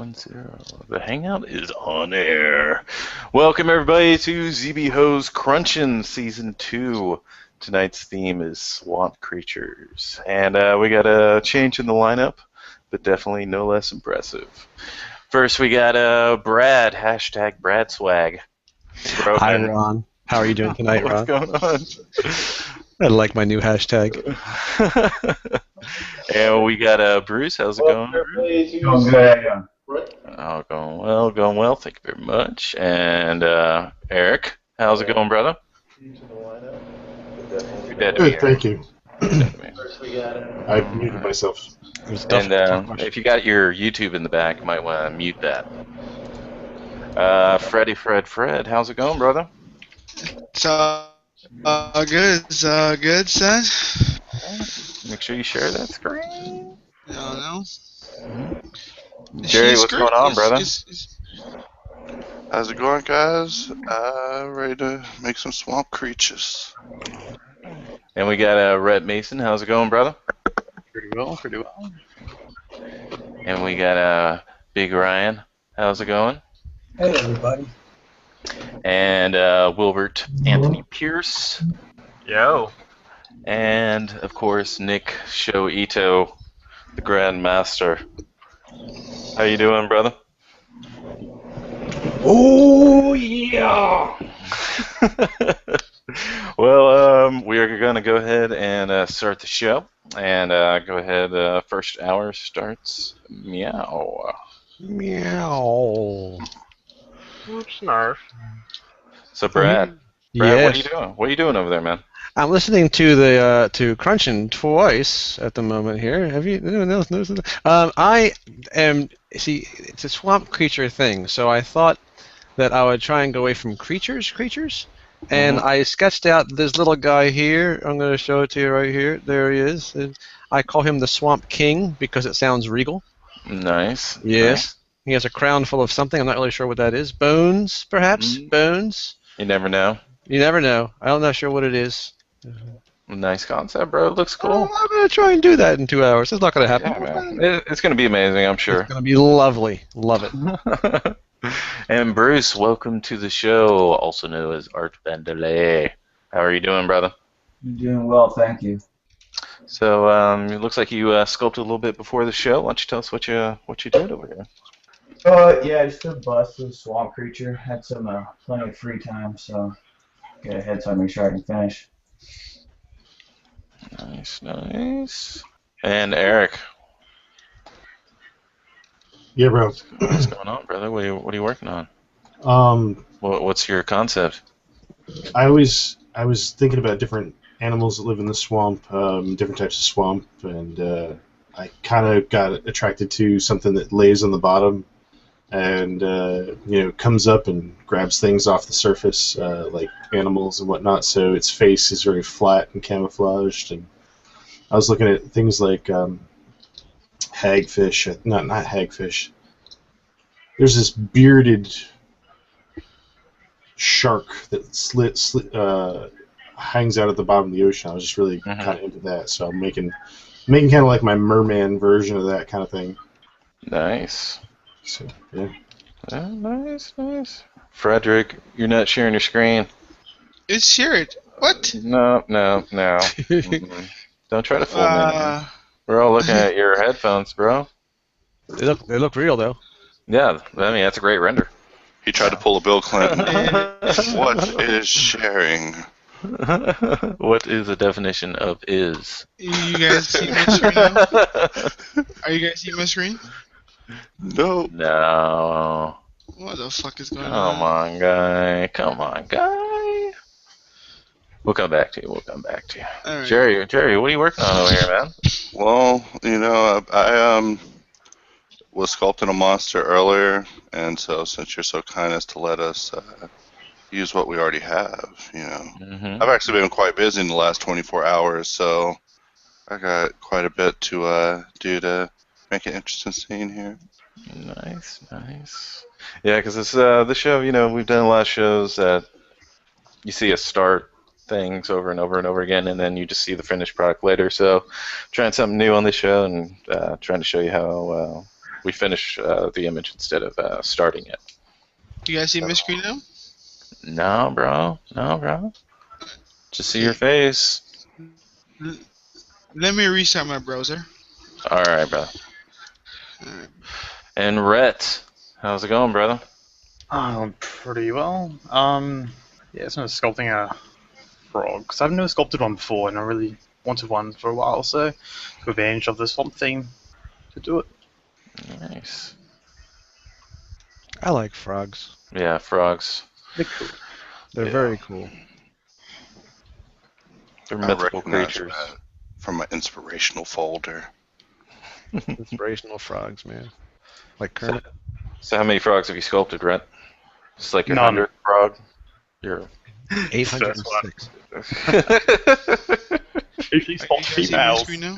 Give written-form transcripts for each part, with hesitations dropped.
610. The Hangout is on air. Welcome everybody to ZBHO's Crunchin Season 2. Tonight's theme is swamp creatures. And we got a change in the lineup, but definitely no less impressive. First we got Brad, hashtag BradSwag. Hi Ron. How are you doing tonight, Ron? What's going on? I like my new hashtag. And we got Bruce. How's it going? Going good. Oh, going well. Thank you very much. And Eric, how's it going, brother? You're dead to me, Good, thank you. Eric. I muted myself. And if you got your YouTube in the back, you might want to mute that. Fred, how's it going, brother? It's good. It's good, son. Make sure you share that screen. No. Jerry, what's going on, brother? How's it going, guys? Ready to make some swamp creatures. And we got Rhett Mason. How's it going, brother? Pretty well. And we got Big Ryan. How's it going? Hey, everybody. And Wilbert Anthony Pierce. Yo. And, of course, Nick Sho Ito, the Grandmaster. How you doing, brother? Oh, yeah. Well, we are going to go ahead and start the show. And go ahead, first hour starts. Meow. Meow. Oops, Snarf. So, Brad, Yes. what are you doing? What are you doing over there, man? I'm listening to the to Crunchin twice at the moment here. Have you? Anyone else noticed that? I am. See, it's a swamp creature thing, so I thought that I would try and go away from creatures, and I sketched out this little guy here. I'm going to show it to you right here. There he is. I call him the Swamp King because it sounds regal. Nice. Yes. He has a crown full of something. I'm not really sure what that is. Bones, perhaps? Bones? You never know. You never know. I'm not sure what it is. Nice concept, bro. It looks cool. Oh, I'm going to try and do that in 2 hours. It's not going to happen. Yeah, man. It's going to be amazing, I'm sure. It's going to be lovely. Love it. And Bruce, welcome to the show, also known as Art Vandelay. How are you doing, brother? I'm doing well, thank you. So, it looks like you sculpted a little bit before the show. Why don't you tell us what you did over here? Yeah, I just did a bust with a swamp creature. Had some plenty of free time, so get ahead so I make sure I can finish. Nice. And Eric, Yeah, bro. what's going on, brother? What are you working on? What's your concept? I was thinking about different animals that live in the swamp, different types of swamp, and I kind of got attracted to something that lays on the bottom and comes up and grabs things off the surface, like animals and whatnot. So its face is very flat and camouflaged. And I was looking at things like hagfish. Not hagfish. There's this bearded shark that hangs out at the bottom of the ocean. I was just really kind of into that, so I'm making kind of like my merman version of that kind of thing. Nice. So yeah. Nice. Frederick, you're not sharing your screen. It's shared. What? No. Mm-mm. Don't try to fool me. We're all looking at your headphones, bro. They look real, though. Yeah, I mean, that's a great render. He tried to pull a Bill Clinton. What is sharing? What is the definition of is? You guys see my screen now? Are you guys seeing my screen? No. No. What the fuck is going Come on, guy. We'll come back to you. All right. Jerry, what are you working on over here, man? Well, I was sculpting a monster earlier, and so since you're so kind as to let us use what we already have, I've actually been quite busy in the last 24 hours, so I got quite a bit to do to make an interesting scene here. Nice. Yeah, because it's the show. We've done a lot of shows that you see us start things over and over again, and then you just see the finished product later. So, trying something new on this show and trying to show you how we finish the image instead of starting it. You guys see my screen now? No, bro. No, bro. Just see your face. Let me restart my browser. All right, bro. Alright. And Rhett, how's it going, brother? Pretty well. Yeah, it's not sculpting a frog, because I've never sculpted one before, and I really wanted one for a while, so took advantage of the swamp theme to do it. Nice. I like frogs. Yeah, frogs. They're cool. They're Yeah. very cool. They're I mythical recognize creatures. that from my inspirational folder. Inspirational frogs, man. Like Kermit. So how many frogs have you sculpted, Rhett? Just like your None. 100th frog? Your 806. Usually You spot guys see my females. screen now?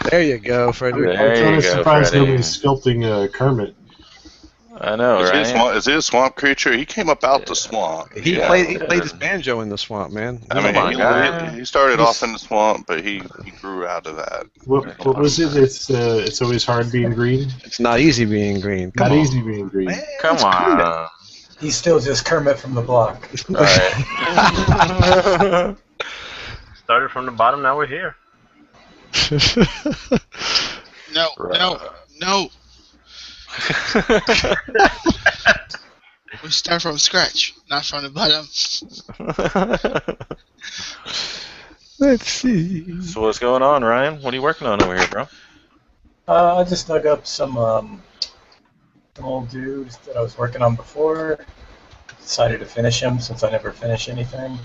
There you go, Frederick. There I'm you kind of go, surprised Freddie. nobody's sculpting Kermit. I know, Is he, a right? swamp, is he a swamp creature? He came up out the swamp. He Yeah. played his banjo in the swamp, man. I mean, Come on, guy. he started off in the swamp, but he grew out of that. What was it? It's always hard being green. It's not easy being green. Come Not on. easy being green. Man, Come it's Kermit. on. He's still just Kermit from the block. All right. Started from the bottom, now we're here. No, no, no. We start from scratch, not from the bottom. Let's see. So what's going on, Ryan? What are you working on over here, bro? I just dug up some old dudes that I was working on before. Decided to finish them since I never finish anything.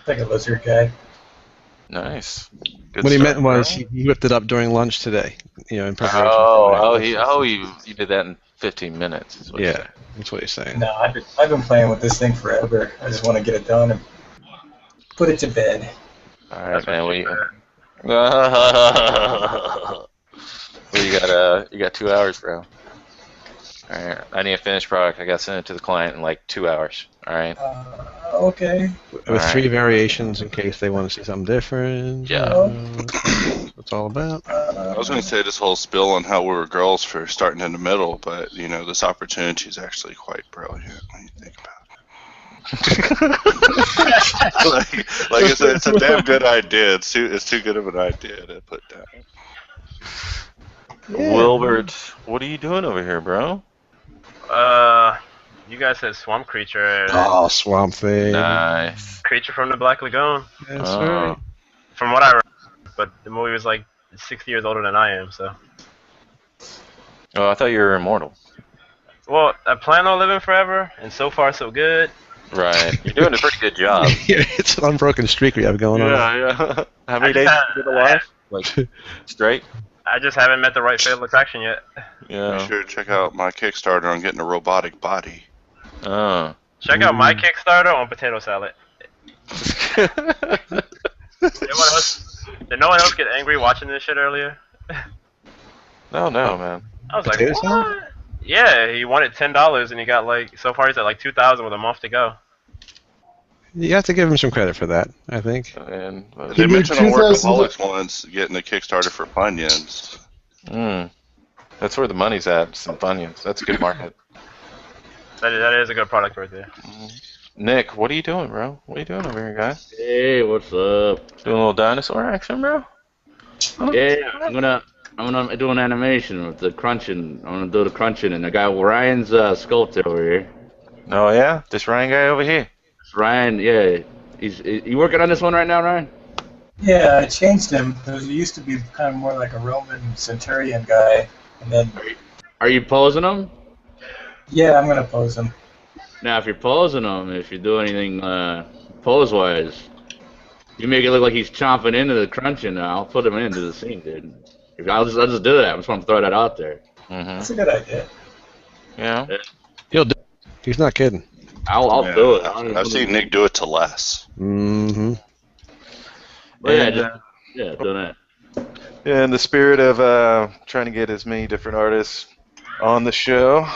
Like a lizard guy. Nice. Good What he stuff, meant was bro. he whipped it up during lunch today, in preparation. for You did that in 15 minutes. Is what you're Yeah, saying. that's what he's saying. No, I've been playing with this thing forever. I just want to get it done and put it to bed. All right, man. what Well, you got 2 hours, bro. All right, I need a finished product. I got to send it to the client in like 2 hours. All right. Okay. With Alright. 3 variations in case they want to see something different. Yeah. That's what it's all about. I was going to say this whole spill on how we were girls for starting in the middle, but this opportunity is actually quite brilliant when you think about it. like I said, it's a damn good idea. It's too good of an idea to put down. Wilbert, what are you doing over here, bro? You guys said swamp creature. Oh, Swamp Thing. Nice. Creature from the Black Lagoon. That's Oh. right. From what I remember, but the movie was like 60 years older than I am, so. Oh, I thought you were immortal. Well, I plan on living forever, and so far so good. Right. You're doing a pretty good job. It's an unbroken streak we have going on. Yeah. How many I days just have you been alive? Like straight? I just haven't met the right fatal attraction yet. Yeah. Be sure to check out my Kickstarter on getting a robotic body. Oh. Check out my Kickstarter on potato salad. Did no one else get angry watching this shit earlier? No, man. I was like, Potato what? salad? Yeah, he wanted $10 and he got so far he's at like 2,000 with a month to go. You have to give him some credit for that, I think. And They did mentioned on 2000 Workaholics once getting a Kickstarter for Funyuns. that's where the money's at. Some Funyuns. That's a good market. That is a good product right there. Nick, what are you doing, bro? What are you doing over here, guy? Hey, what's up? Doing a little dinosaur action, bro? Yeah, I'm gonna do an animation with the Crunchin. I'm gonna do the Crunchin, and I got Ryan's sculptor over here. Oh yeah, this Ryan guy over here. Ryan, yeah, you working on this one right now, Ryan? Yeah, I changed him. He used to be kind of more like a Roman centurion guy, and then Are you posing him? yeah, I'm gonna pose him. Now, if you're posing him, if you do anything pose-wise, you make it look like he's chomping into the Crunchin. I'll put him into the scene, dude. I'll just do that. I just want to throw that out there. That's a good idea. Yeah. He'll do it. He's not kidding. I'll do it. I've seen Nick do it to less. Mm-hmm. But yeah, And, just do that. in the spirit of trying to get as many different artists on the show,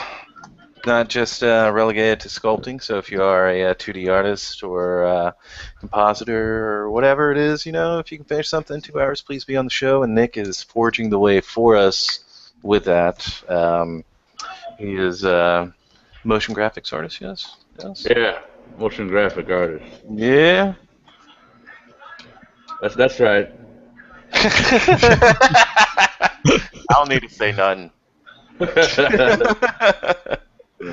not just relegated to sculpting. So if you are a 2D artist or compositor or whatever it is, if you can finish something in 2 hours, please be on the show. And Nick is forging the way for us with that, he is a motion graphics artist. Yes. Yes. Yeah, motion graphic artist. Yeah. That's right. I don't need to say nothing.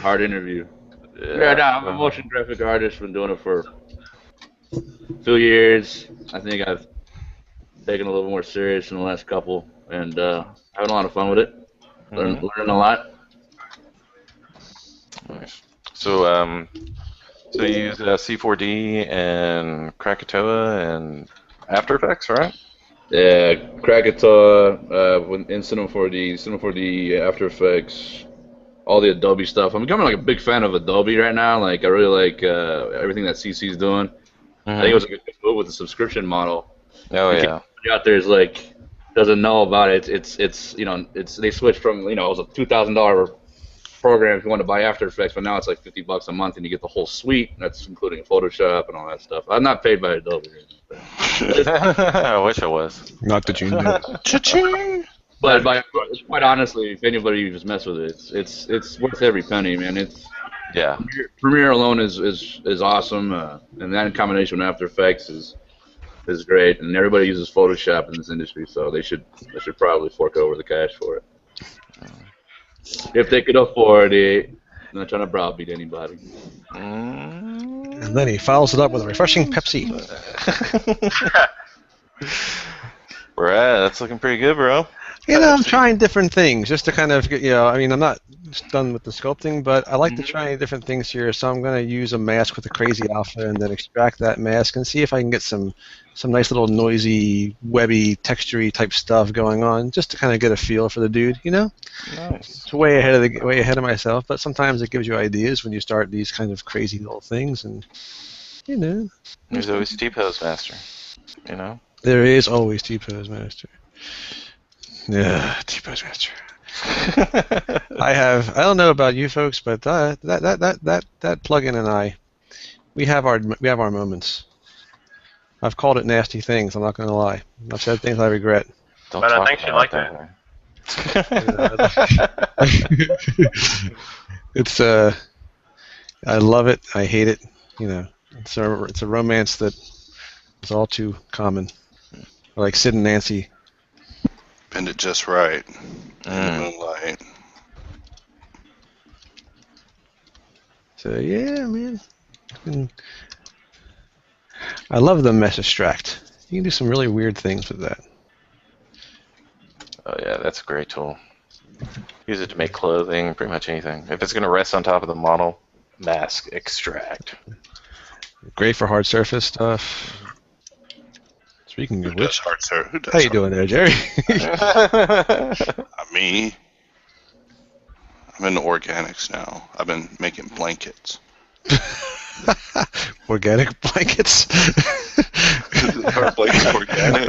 Hard interview. Yeah, no, I'm a motion graphic artist. Been doing it for 2 years. I think I've taken a little more serious in the last couple, and having a lot of fun with it. Learning a lot. Nice. So, so you use C4D and Krakatoa and After Effects, right? Yeah, Krakatoa, in Cinema 4D, After Effects, all the Adobe stuff. I'm becoming like a big fan of Adobe right now. Like I really like everything that CC's doing. I think it was a good move with the subscription model. Oh yeah. Everybody out there is like doesn't know about it. It's you know they switched from it was a $2,000 program if you want to buy After Effects, but now it's like $50 a month and you get the whole suite. That's including Photoshop and all that stuff. I'm not paid by Adobe. I wish I was. Not that you know. Cha-ching! But quite honestly, if anybody just mess with it, it's worth every penny, man. Yeah. Premiere alone is awesome, and that in combination with After Effects is great. And everybody uses Photoshop in this industry, so they should probably fork over the cash for it if they could afford it. I'm not trying to browbeat anybody. And then he follows it up with a refreshing Pepsi. Brad, that's looking pretty good, bro. I'm trying different things just to kind of, I mean, I'm not done with the sculpting, but I like to try different things here. So I'm going to use a mask with a crazy alpha and then extract that mask and see if I can get some nice little noisy, webby, textury type stuff going on, just to kind of get a feel for the dude, Nice. It's way ahead of myself, but sometimes it gives you ideas when you start these kind of crazy little things, and There's always T-Pose Master, There is always T-Pose Master. Yeah, T-Pose Master. I don't know about you folks, but that plugin and we have our moments. I've called it nasty things. I'm not going to lie. I've said things I regret. Don't But I talk think she about liked that. It's I love it. I hate it. It's a romance that is all too common. Like Sid and Nancy. Bend it just right in the moonlight. So yeah, man. I love the mesh extract. You can do some really weird things with that. Oh yeah, that's a great tool. Use it to make clothing, pretty much anything. If it's going to rest on top of the model, mask extract. Great for hard surface stuff. Speaking of which, Who does how you doing there, Jerry? Me. I'm into organics now. I've been making blankets. Organic blankets? Are blankets organic?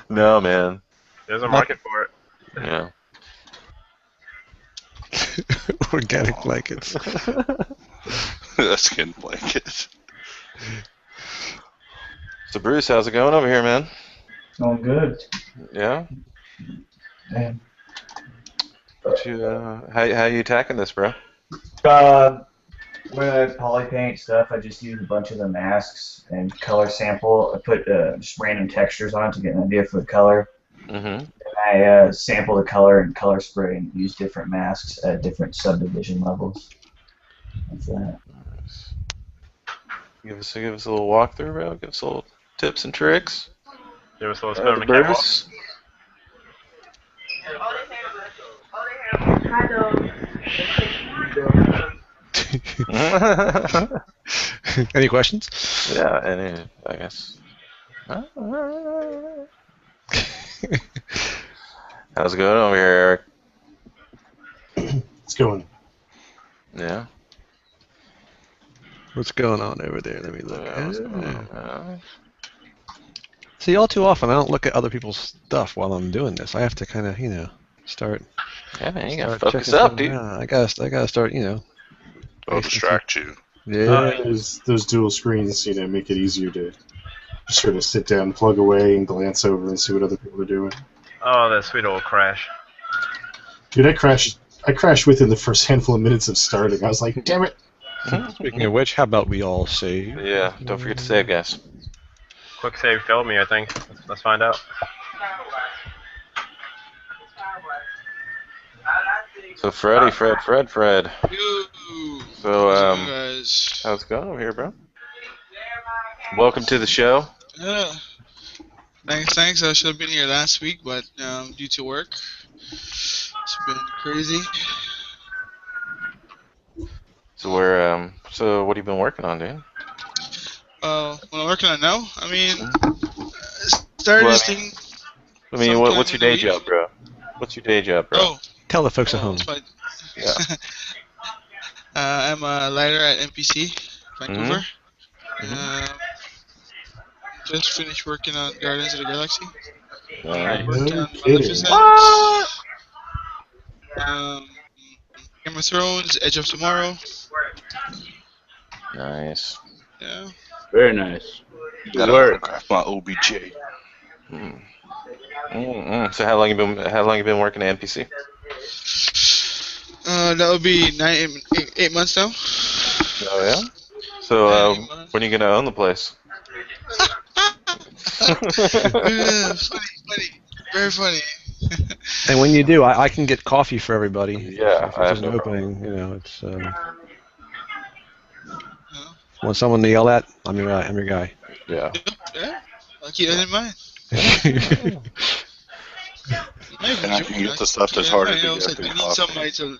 No, man. There's a market for it. Yeah. Organic blankets. A skin blanket. So Bruce, how's it going over here, man? Going good. Yeah. Man. How you attacking this, bro? When I poly paint stuff, I just use a bunch of the masks and color sample. I put just random textures on it to get an idea for the color. Mm-hmm. I sample the color and color spray and use different masks at different subdivision levels. That's that. Give us a little walkthrough, bro. Give us a little tips and tricks. Give us a little spin on the camera. Bruce. Any questions? Yeah, I guess. How's it going over here, Eric? It's going. Yeah. What's going on over there? Let me look. What's going on? See, all too often I don't look at other people's stuff while I'm doing this. I have to kind of, start. Yeah, man, you gotta start focus checking up, something dude. out. I gotta start, It'll distract you. Yeah. Those dual screens, make it easier to sort of sit down, plug away, and glance over and see what other people are doing. Oh, that sweet old crash. Dude, I crashed within the first handful of minutes of starting. I was like, damn it. Speaking of which, how about we all save? Yeah, don't forget to save, guys. Quick save failed me, I think. Let's find out. So Fred. Yo, So guys. how's it going over here, bro? Welcome to the show. Yeah. Thanks. I should have been here last week, but due to work, it's been crazy. So so what have you been working on, dude? What I'm working on now, I mean, started this thing. I mean, what's your day job, bro? What's your day job, bro? Oh, Tell the folks at home. Yeah. I'm a lighter at NPC, Vancouver. Just finished working on Guardians of the Galaxy. Nice. Worked on kidding. Maleficent. Game of Thrones, Edge of Tomorrow. Nice. Yeah. Very nice. Good Gotta work. autograph my OBJ. So how long you been working at NPC? That would be 8 months now. Oh yeah. So when are you gonna own the place? Funny, very funny. And when you do, I can get coffee for everybody. Yeah, If I have there's no an opening, you know, it's. Want someone to yell at? I'm your guy. Yeah. Yeah, I'll keep that in mind. And I can get the stuff that's harder to get than coffee.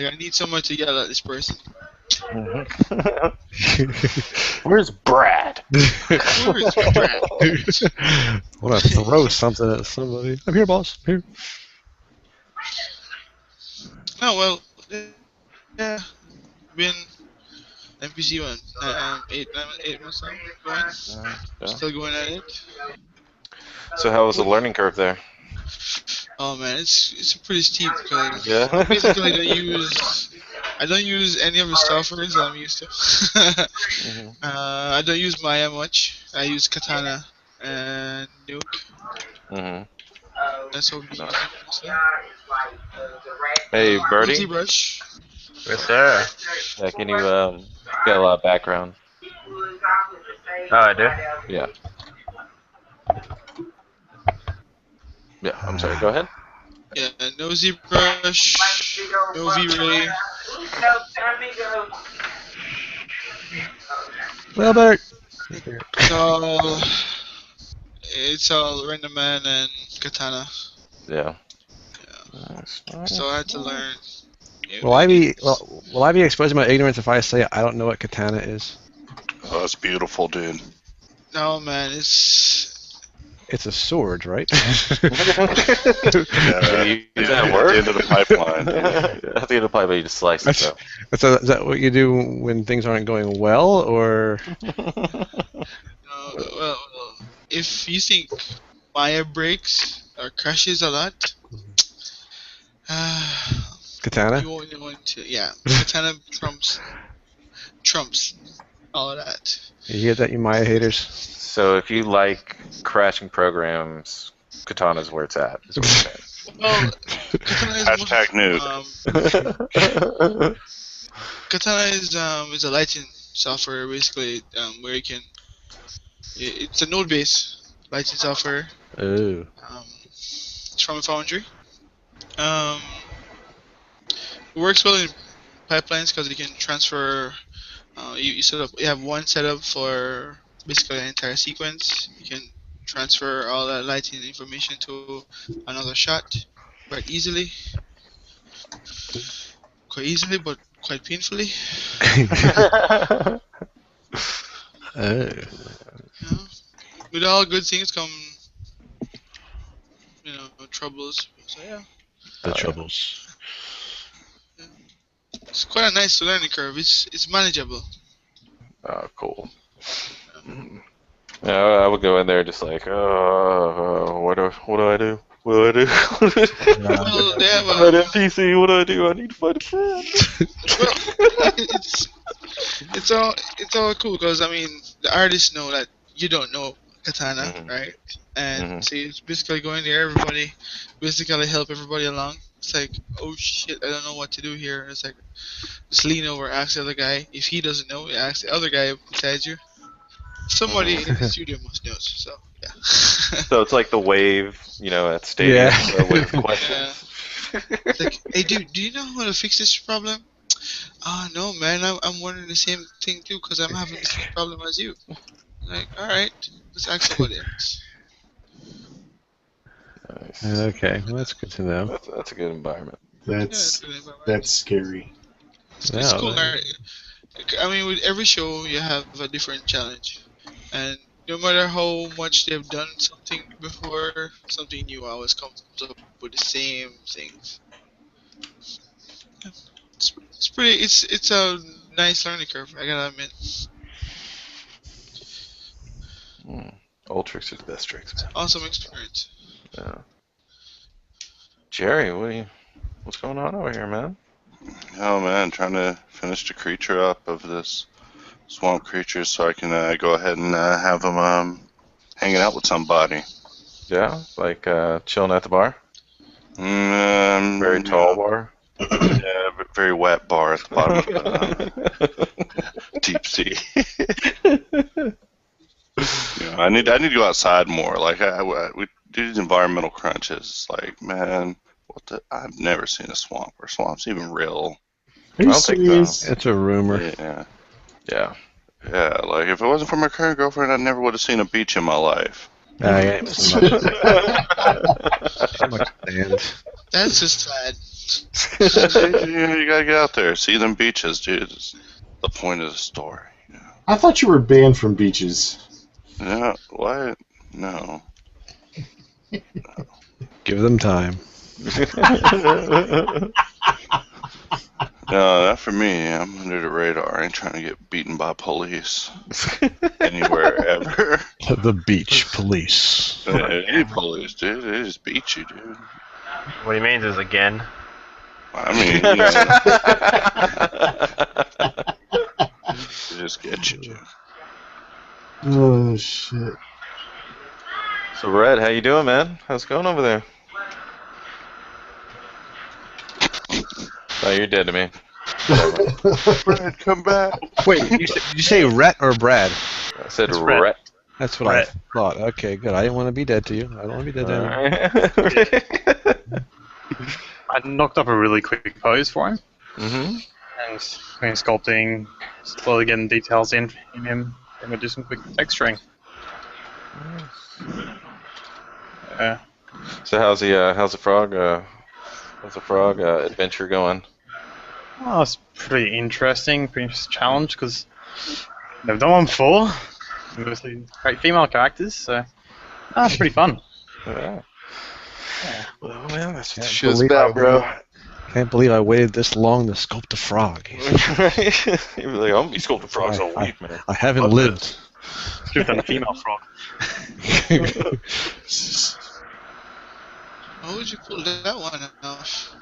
I need someone to yell at this person. Where's Brad? Where's Brad? Want to throw something at somebody? I'm here, boss. Here. Oh well, yeah, been NPC 8 months now, going. Still going at it. So how was the learning curve there? Oh man, it's pretty steep because Yeah. basically I don't use any of the softwares that I'm used to. I don't use Maya much. I use Katana and Nuke. That's what we use. Hey, Birdie. Brush. Yes, sir. Yeah, can you get a lot of background? Oh, I do? Yeah. Yeah, I'm sorry, go ahead. Yeah, no ZBrush, no V-Ray. Well, better. It's all Random Man and Katana. Yeah. Nice. So I had to learn. Will I be exposing my ignorance if I say I don't know what katana is? Oh, it's beautiful, dude. No, man, it's a sword, right? At the end of the pipeline. At the end of the pipeline, you just slice it. So is that what you do when things aren't going well, or? Well, if you think Maya breaks or crashes a lot, katana. You only want to, katana trumps all of that. You hear that, you Maya haters? So if you like crashing programs, Katana's where it's at. Is what you're saying. Well, Katana is Hashtag nude. Katana is a lighting software basically where you can. It's a node-based lighting software. Oh. It's from a foundry. It works well in pipelines because you can transfer. You have one setup for basically an entire sequence. You can transfer all that lighting information to another shot quite easily, but quite painfully. With all good things come, troubles. So yeah. The troubles. It's quite a nice learning curve. It's manageable. Oh, cool. Yeah, I would go in there just like, what do I do? What do I do? Well, they have I'm at NPC. What do I do? I need to find a friend. Well, it's all cool because I mean the artists know that you don't know katana, Mhm. right? And Mhm. so you basically go in there, everybody, basically help everybody along. It's like, oh shit, I don't know what to do here. It's like, just lean over, ask the other guy. If he doesn't know, ask the other guy beside you. Somebody in the studio must know. So yeah. So it's like the wave, at stadiums, Yeah. the wave of Yeah. questions. It's like, hey dude, do you know how to fix this problem? No man, I'm wondering the same thing too, cause I'm having the same problem as you. Like, all right, let's ask somebody else. Nice. Okay, well, that's good to know. That's a good environment. That's Yeah, it's really that's scary. It's Wow, cool. that- Right? I mean, with every show, you have a different challenge, and no matter how much they've done something before, something new always comes up with the same things. It's pretty. It's a nice learning curve. I gotta admit. Old tricks are the best tricks, man. Awesome experience. Yeah. Jerry, what's going on over here, man? Oh man, trying to finish the creature up of this swamp creature so I can go ahead and have him hanging out with somebody. Yeah, like chilling at the bar. Very You tall know, bar. yeah, very wet bar at the bottom of the deep sea. I need to go outside more. Like we do these environmental crunches. It's like, man, I've never seen a swamp. Are swamps even real? Are you I don't think so. serious? It's a rumor. Yeah. Yeah. Yeah, like if it wasn't for my current girlfriend, I never would have seen a beach in my life. Yeah, so much, so much sand. That's just sad. You gotta get out there, see them beaches, dude. It's the point of the story. I thought you were banned from beaches. Yeah, what? No. Give them time. No, not for me. I'm under the radar. I ain't trying to get beaten by police anywhere ever. The beach police. Any police, dude. They just beat you, dude. What he means is again. I mean, they just get you, dude. Oh shit. So, Red, how you doing, man? How's it going over there? Oh, you're dead to me. Brad, come back. Wait, did you say Rhett or Brad? I said It's Red. Red. That's what I thought. Okay, good. I didn't want to be dead to you. I don't want to be dead to anyone. I knocked up a really quick pose for him, Mm-hmm. and been sculpting, slowly getting details in him, and we'll do some quick texturing. Yeah. So how's the frog adventure going? Oh, it's pretty interesting, pretty interesting challenge, because they've done one before, mostly great female characters, so it's pretty fun. Yeah. Well, man, that's what Can't shit's believe about, I bro. Can't believe I waited this long to sculpt a frog. You'd be like, I'm gonna be sculpting frogs all week, man. I haven't lived. Should have done a female frog. How would you pull that one off?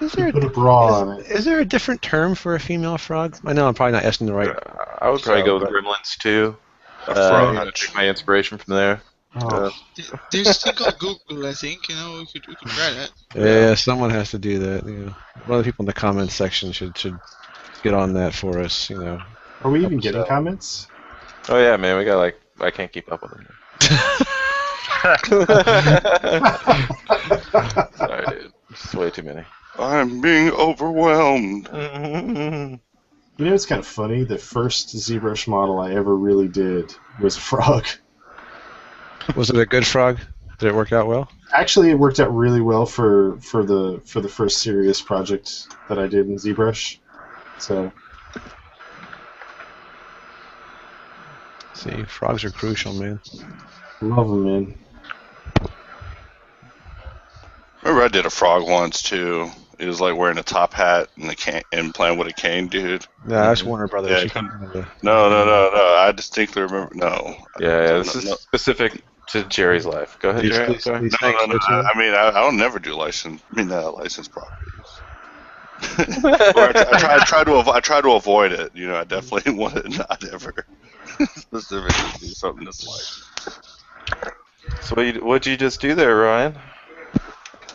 Is there Put a bra on it. is there a different term for a female frog? I know I'm probably not asking the right. I would probably go with Gremlins too. Take my inspiration from there. Oh, There's a thing called Google, I think. We could try that. Yeah, someone has to do that. One of the people in the comments section should get on that for us. are we even getting comments? Oh yeah, man, we got I can't keep up with them. Sorry, dude. It's way too many. I'm being overwhelmed. You know, it's kind of funny. The first ZBrush model I ever really did was a frog. Was it a good frog? Did it work out well? Actually, it worked out really well for the first serious project that I did in ZBrush. So See, frogs are crucial, man. love them, man. Remember, I did a frog once too. It was like wearing a top hat and playing with a cane, dude. No, that's Warner Brothers. Yeah, You couldn't have the- No. I distinctly remember. No. Yeah, this is No. specific to Jerry's life. Go ahead, These- Jerry. these- Sorry. these No. things go to- I mean, I don't never do licensed properties. I try to avoid it. I definitely want it not ever. specifically do something this light. So what'd you just do there, Ryan?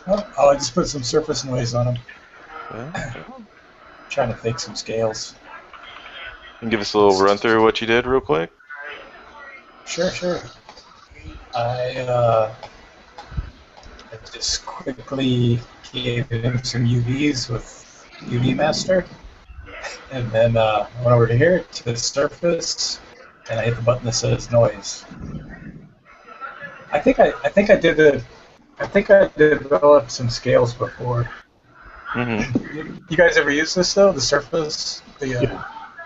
Oh, I just put some surface noise on them. Yeah. Trying to fake some scales. And give us a little run through what you did real quick. Sure. I just quickly gave him some UVs with UV Master, and then went over here to the surface, and I hit the button that says noise. I think I developed some scales before. Mm-hmm. You guys ever use this though? The surface, the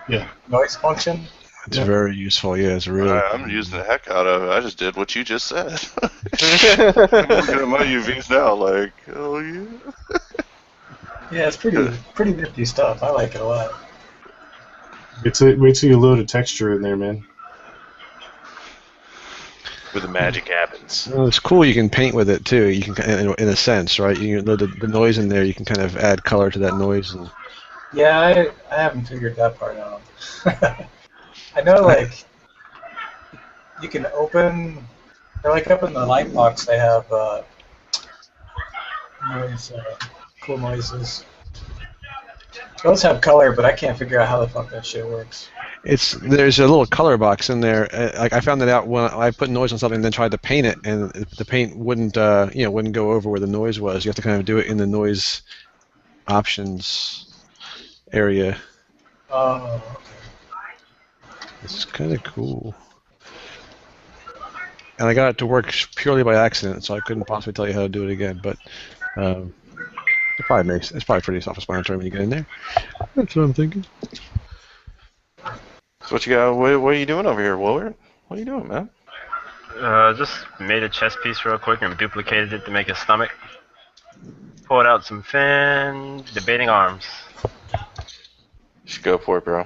Yeah. noise function. It's very useful. Yeah, it's really. I'm using the heck out of it. I just did what you just said. I'm looking at my UVs now, like, oh yeah. Yeah, it's pretty nifty stuff. I like it a lot. Wait till you load a texture in there, man. Where the magic happens. Well, it's cool. You can paint with it too. You can, in a sense, right? You can load the noise in there. You can kind of add color to that noise. And Yeah, I haven't figured that part out. I know, like, you can open, or like up in the light box, they have noise, cool noises. Those have color, but I can't figure out how the fuck that shit works. there's a little color box in there. Like I found that out when I put noise on something and then tried to paint it, and the paint wouldn't wouldn't go over where the noise was. You have to kind of do it in the noise options area. Oh, okay. It's kind of cool. And I got it to work purely by accident, so I couldn't possibly tell you how to do it again. But it's probably pretty self-explanatory when you get in there. That's what I'm thinking. So what you got? What are you doing over here, Willard? What are you doing, man? Just made a chest piece real quick and duplicated it to make a stomach. Pulled out some fin, debating arms. Just go for it, bro.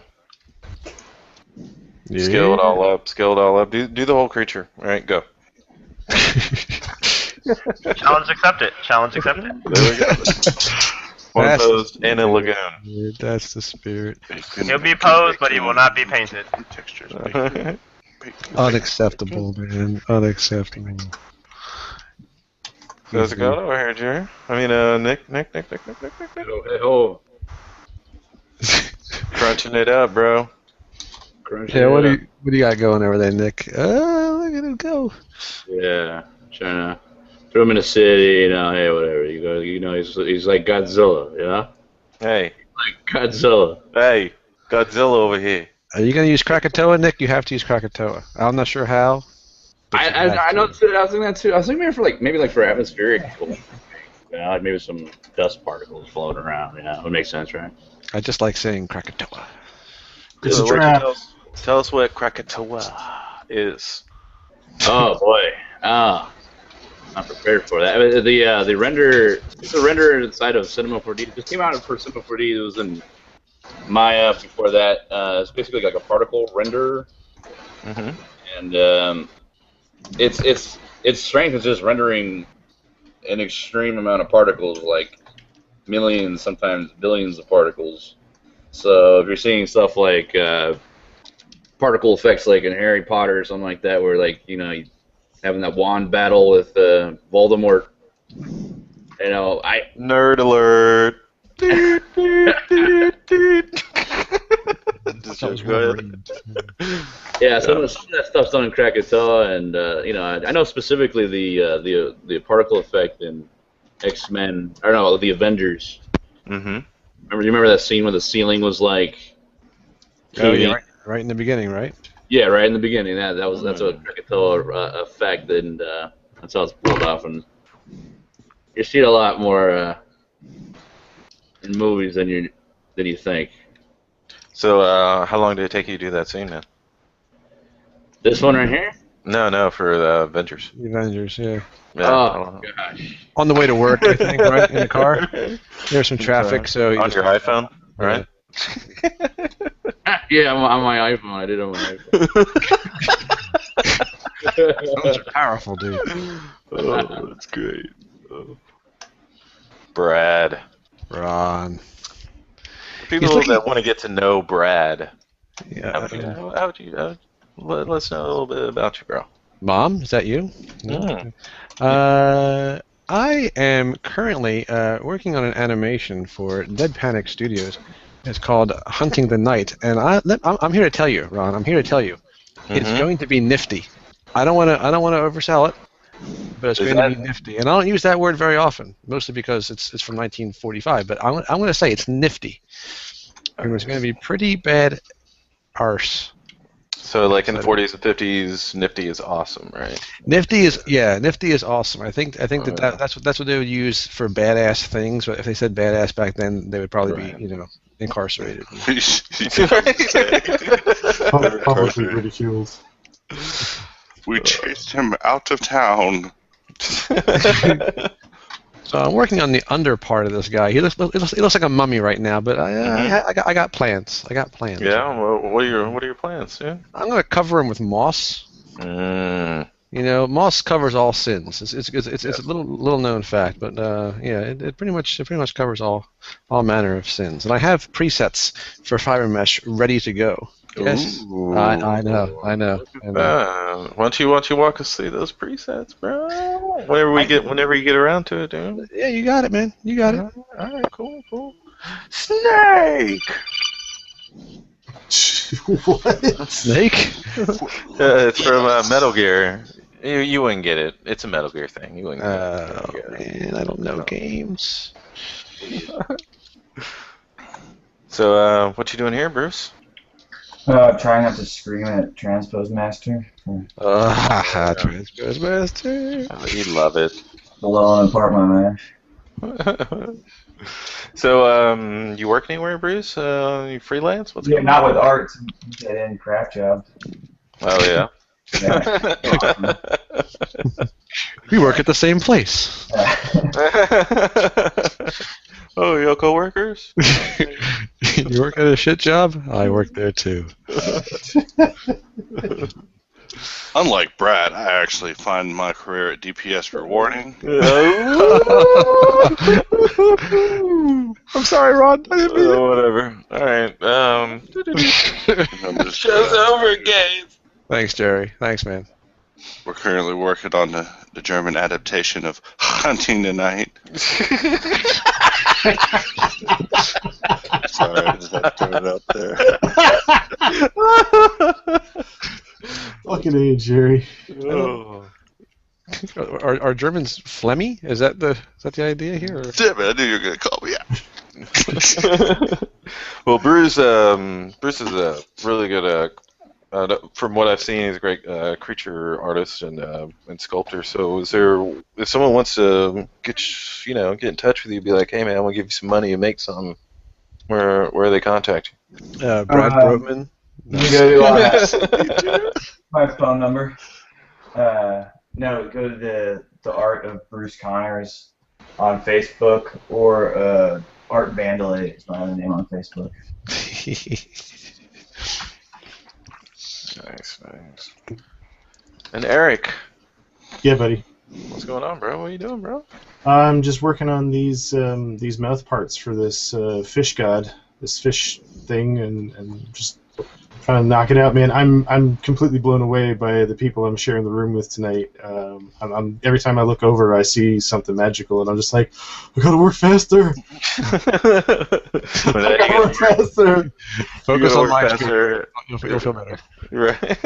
Yeah. Scale it all up. Do the whole creature. All right, go. Challenge accepted. There we go. One posed and a lagoon. Yeah, that's the spirit. He'll be posed, but he will not be painted. Textures. Unacceptable, man. Unacceptable. How's it going over here, Jerry? I mean, Nick. Oh, Crunching it up, bro. Yeah, what do you got going over there, Nick? Look at him go. Yeah, trying to throw him in the city, hey, whatever. You go, he's like Godzilla, Hey, like Godzilla. hey, Godzilla over here. Are you gonna use Krakatoa, Nick? You have to use Krakatoa. I'm not sure how. I know. I was thinking that too. I was thinking maybe for atmospheric, like maybe some dust particles floating around. Yeah, would make sense, right? I just like saying Krakatoa. It's a So, trap. Tell us what Krakatoa is. Oh boy. Not prepared for that. The render, it's a render inside of Cinema 4D. This came out for Cinema 4D. It was in Maya before that. It's basically like a particle render, and its strength is just rendering an extreme amount of particles, like millions, sometimes billions of particles. So if you're seeing stuff like particle effects, like in Harry Potter or something like that, where you having that wand battle with Voldemort. Nerd alert. Yeah, some of that stuff's done in Krakatoa, and I know specifically the particle effect in X-Men. I don't know, the Avengers. Mm-hmm. You remember that scene where the ceiling was like? Oh, yeah, right in the beginning, right? Yeah, right in the beginning. That's a Krakatoa effect, and that's how it's pulled off. And you see it a lot more in movies than you think. So, how long did it take you to do that scene, man? This one right here? No, for the Avengers. The Avengers, yeah. Yeah, gosh. On the way to work, I think, right? In the car. There's some traffic, so you on your iPhone, right? Yeah, on my iPhone. I did it on my iPhone. Those are powerful, dude. Oh, that's great. Oh. Brad. Ron. People that want to get to know Brad. Yeah. How would you let us know a little bit about you, bro. Mom, is that you? Mm. I am currently working on an animation for Dead Panic Studios. It's called Hunting the Night, and I'm here to tell you, Ron. I'm here to tell you, it's Mhm. going to be nifty. I don't want to oversell it, but it's Is going to that- be nifty. And I don't use that word very often, mostly because it's from 1945. But I'm going to say it's nifty. And it's going to be pretty bad arse. So, like in the 40s and 50s, Nifty is awesome, right? Nifty is awesome. I think that's what they would use for badass things. But if they said badass back then, they would probably be incarcerated. Publicly ridiculed. We chased him out of town. So I'm working on the under part of this guy. He looks like a mummy right now, but I got plans. Yeah. Well, what are your plans, dude? I'm gonna cover him with moss. Mm. You know, moss covers all sins. It's a little known fact, but it pretty much covers all manner of sins. And I have presets for fiber mesh ready to go. Yes, Ooh. I know. Why don't you walk us through those presets, bro? Whenever you get around to it, dude. Yeah, you got it, man. You got it. All right, cool. Snake. What? Snake? It's from Metal Gear. You wouldn't get it. It's a Metal Gear thing. You wouldn't get it. Man, I don't know games. So, what you doing here, Bruce? Trying not to scream at Transpose Master. Transpose Master. You love it. Blowing apart my mash. So, you work anywhere, Bruce? You freelance? What's going not on? with art. Get in craft job. Oh, yeah. We work at the same place. Oh, your co-workers? You work at a shit job? I work there too. Unlike Brad, I actually find my career at DPS rewarding. I'm sorry, Ron. I didn't mean it. Whatever. All right. Show's over, guys. Thanks, Jerry. Thanks, man. We're currently working on the German adaptation of Hunting the Night. Sorry, I just had to throw it out there. Fucking A, Jerry. Oh. Are Germans phlegmy? Is that the idea here? Or? Damn it, I knew you were going to call me out. Well, Bruce is a really good. From what I've seen, he's a great creature artist and sculptor. So, if someone wants to get in touch with you, be like, hey man, I want to give you some money and make something. Where they contact you? Brad Brotman. You can go to my phone number. No, go to the Art of Bruce Connors on Facebook, or Art Vandalate is my other name on Facebook. Nice. And Eric. Yeah, buddy. What's going on, bro? What are you doing, bro? I'm just working on these mouth parts for this fish god, this fish thing, and just trying to knock it out, man. I'm completely blown away by the people I'm sharing the room with tonight. I'm every time I look over, I see something magical, and I'm just like, I gotta work faster. I gotta work faster. Focus on my faster. You'll feel better. Right.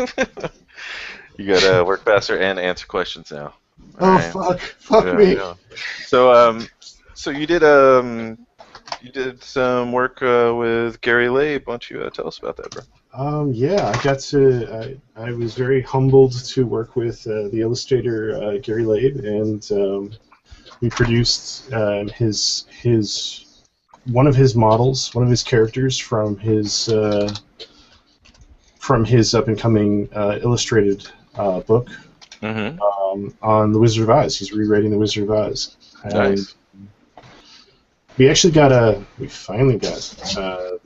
You gotta work faster and answer questions now. Oh right. fuck me. Yeah. So you did some work with Gary Labe. Why don't you tell us about that, bro? Yeah, I was very humbled to work with the illustrator Gary Labe, and we produced one of his models, one of his characters from his up and coming illustrated book. Mm-hmm. On the Wizard of Oz. He's rewriting the Wizard of Oz. Nice. We finally got the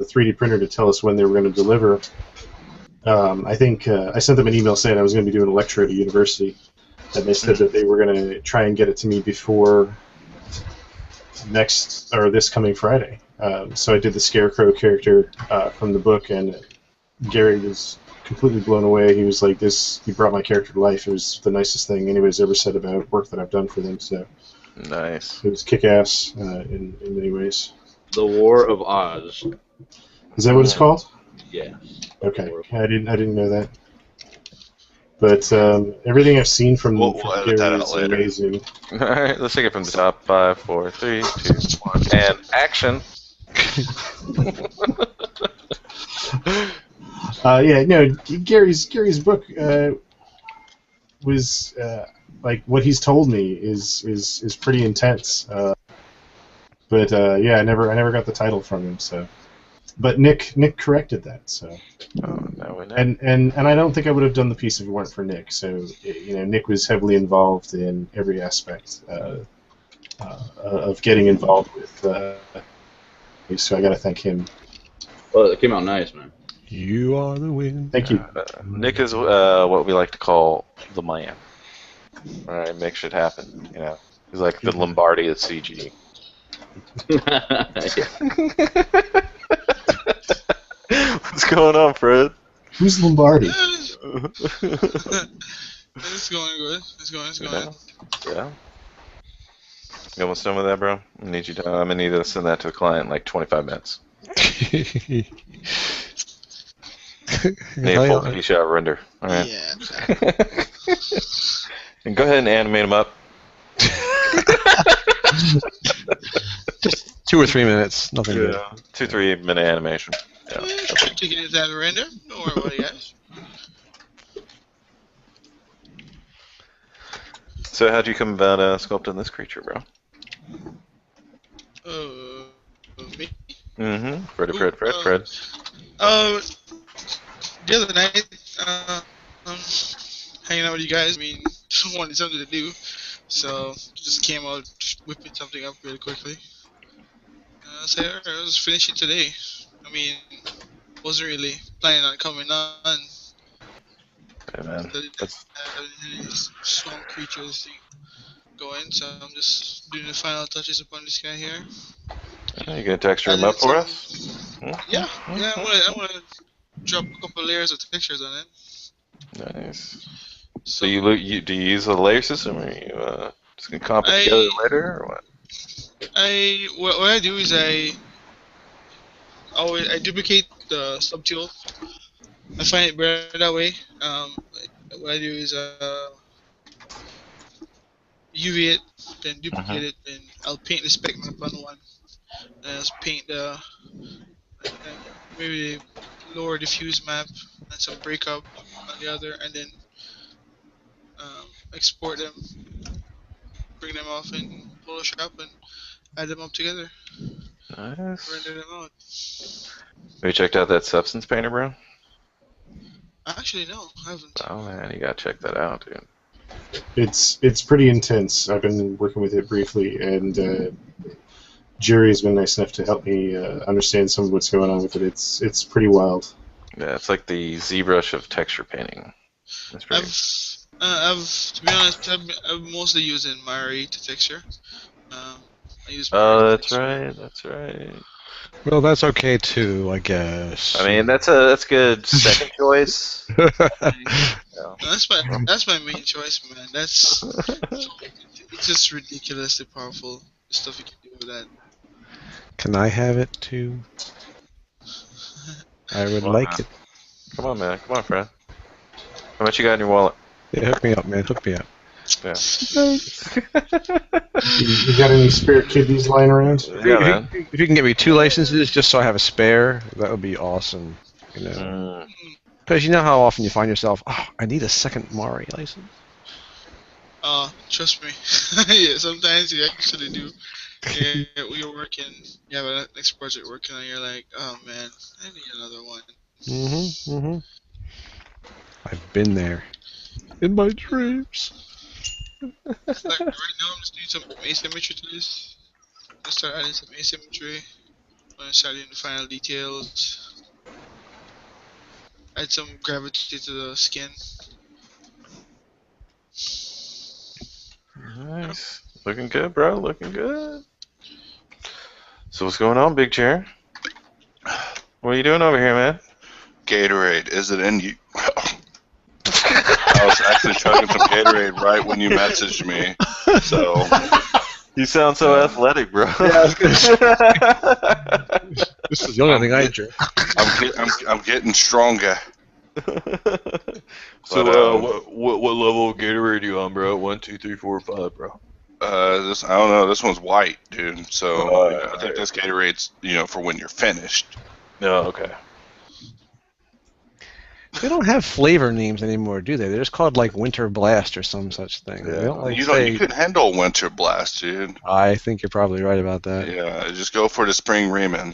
3D printer to tell us when they were going to deliver. I think I sent them an email saying I was going to be doing a lecture at a university, and they said that they were going to try and get it to me before this coming Friday. So I did the Scarecrow character from the book, and Gary was completely blown away. He was like, "This, you brought my character to life. It was the nicest thing anybody's ever said about work that I've done for them." So Nice. it was kick-ass in many ways. The War of Oz. Is that what it's called? Yeah. Okay, I didn't know that. But everything I've seen from We'll edit that Gary out is later. amazing. All right, let's take it from the top. 5, 4, 3, 2, 1, and action. Yeah, no, Gary's book was like what he's told me is pretty intense. But yeah, I never got the title from him. So, but Nick corrected that. So, Now we know. and I don't think I would have done the piece if it weren't for Nick. So, Nick was heavily involved in every aspect of getting involved with. So I got to thank him. Well, it came out nice, man. You are the wind. Thank you. Nick is what we like to call the man. All right, make shit happen. He's like the Lombardi of CG. What's going on, Fred? Who's Lombardi? It's going good. It's going. Yeah. You almost done with that, bro? I'm gonna need to send that to the client in like 25 minutes. Need a full P-shot render. All right. Yeah. And go ahead and animate him up. Just 2 or 3 minutes. Nothing good. 2-3 minute animation. Yeah. Taking it out of render. Don't worry about it, guys. So how'd you come about sculpting this creature, bro? Me? Mm-hmm. Fred. The other night, hanging out with you guys, wanted something to do, so just came out, whipping something up really quickly. So I was finishing today. Wasn't really planning on coming on. Hey, man. Swamp creatures thing going, so I'm just doing the final touches upon this guy here. You gonna texture him up for us? Yeah. I want to drop a couple layers of textures on it. Nice. So do you use a layer system, or you just gonna comp it together later, or what? What I do is I duplicate the subtool. I find it better that way. What I do is UV it, then duplicate it, and I'll paint the spec map on one. And I'll just paint the maybe lower diffuse map and some breakup on the other, and then export them, bring them off in Photoshop, and add them up together. Nice. Render them out. Have you checked out that Substance Painter, bro? Actually, no, I haven't. Oh man, you gotta check that out, dude. It's pretty intense. I've been working with it briefly, and Jerry has been nice enough to help me understand some of what's going on with it. It's pretty wild. Yeah, it's like the ZBrush of texture painting. That's pretty. To be honest, I've mostly using Mari to texture. I use that's right. Well, that's okay too, I guess. That's good second choice. That's my main choice, man. It's just ridiculously powerful. The stuff you can do with that. Can I have it too? I would like it. Come on, man. Come on, friend. How much you got in your wallet? Yeah, hook me up, man. Hook me up. Yeah. You got any spare kidneys lying around? Yeah, man. If you can get me 2 licenses just so I have a spare, that would be awesome. Because you know how often you find yourself, I need a second Mari license. Trust me. Yeah, sometimes you actually do. Yeah, you're working, you have a next project working on, you're like, oh man, I need another one. I've been there. In my dreams. Like, right now I'm just doing some asymmetry to this. I'm gonna start adding some asymmetry. I'm gonna start doing the final details. Add some gravity to the skin. Nice. Looking good, bro. Looking good. So what's going on, Big Chair? What are you doing over here, man? Gatorade, is it in you? actually chugging some Gatorade right when you messaged me. So You sound so athletic, bro. Yeah, I was gonna say. This is the only thing I drink. I'm getting stronger. So, what level of Gatorade are you on, bro? 1, 2, 3, 4, 5, bro. I don't know. This one's white, dude. So I think this Gatorade's, for when you're finished. No, okay. They don't have flavor names anymore, do they? They're just called like Winter Blast or some such thing. Yeah. They don't like You say. could handle Winter Blast, dude. I think you're probably right about that. Yeah, just go for the Spring Reeman.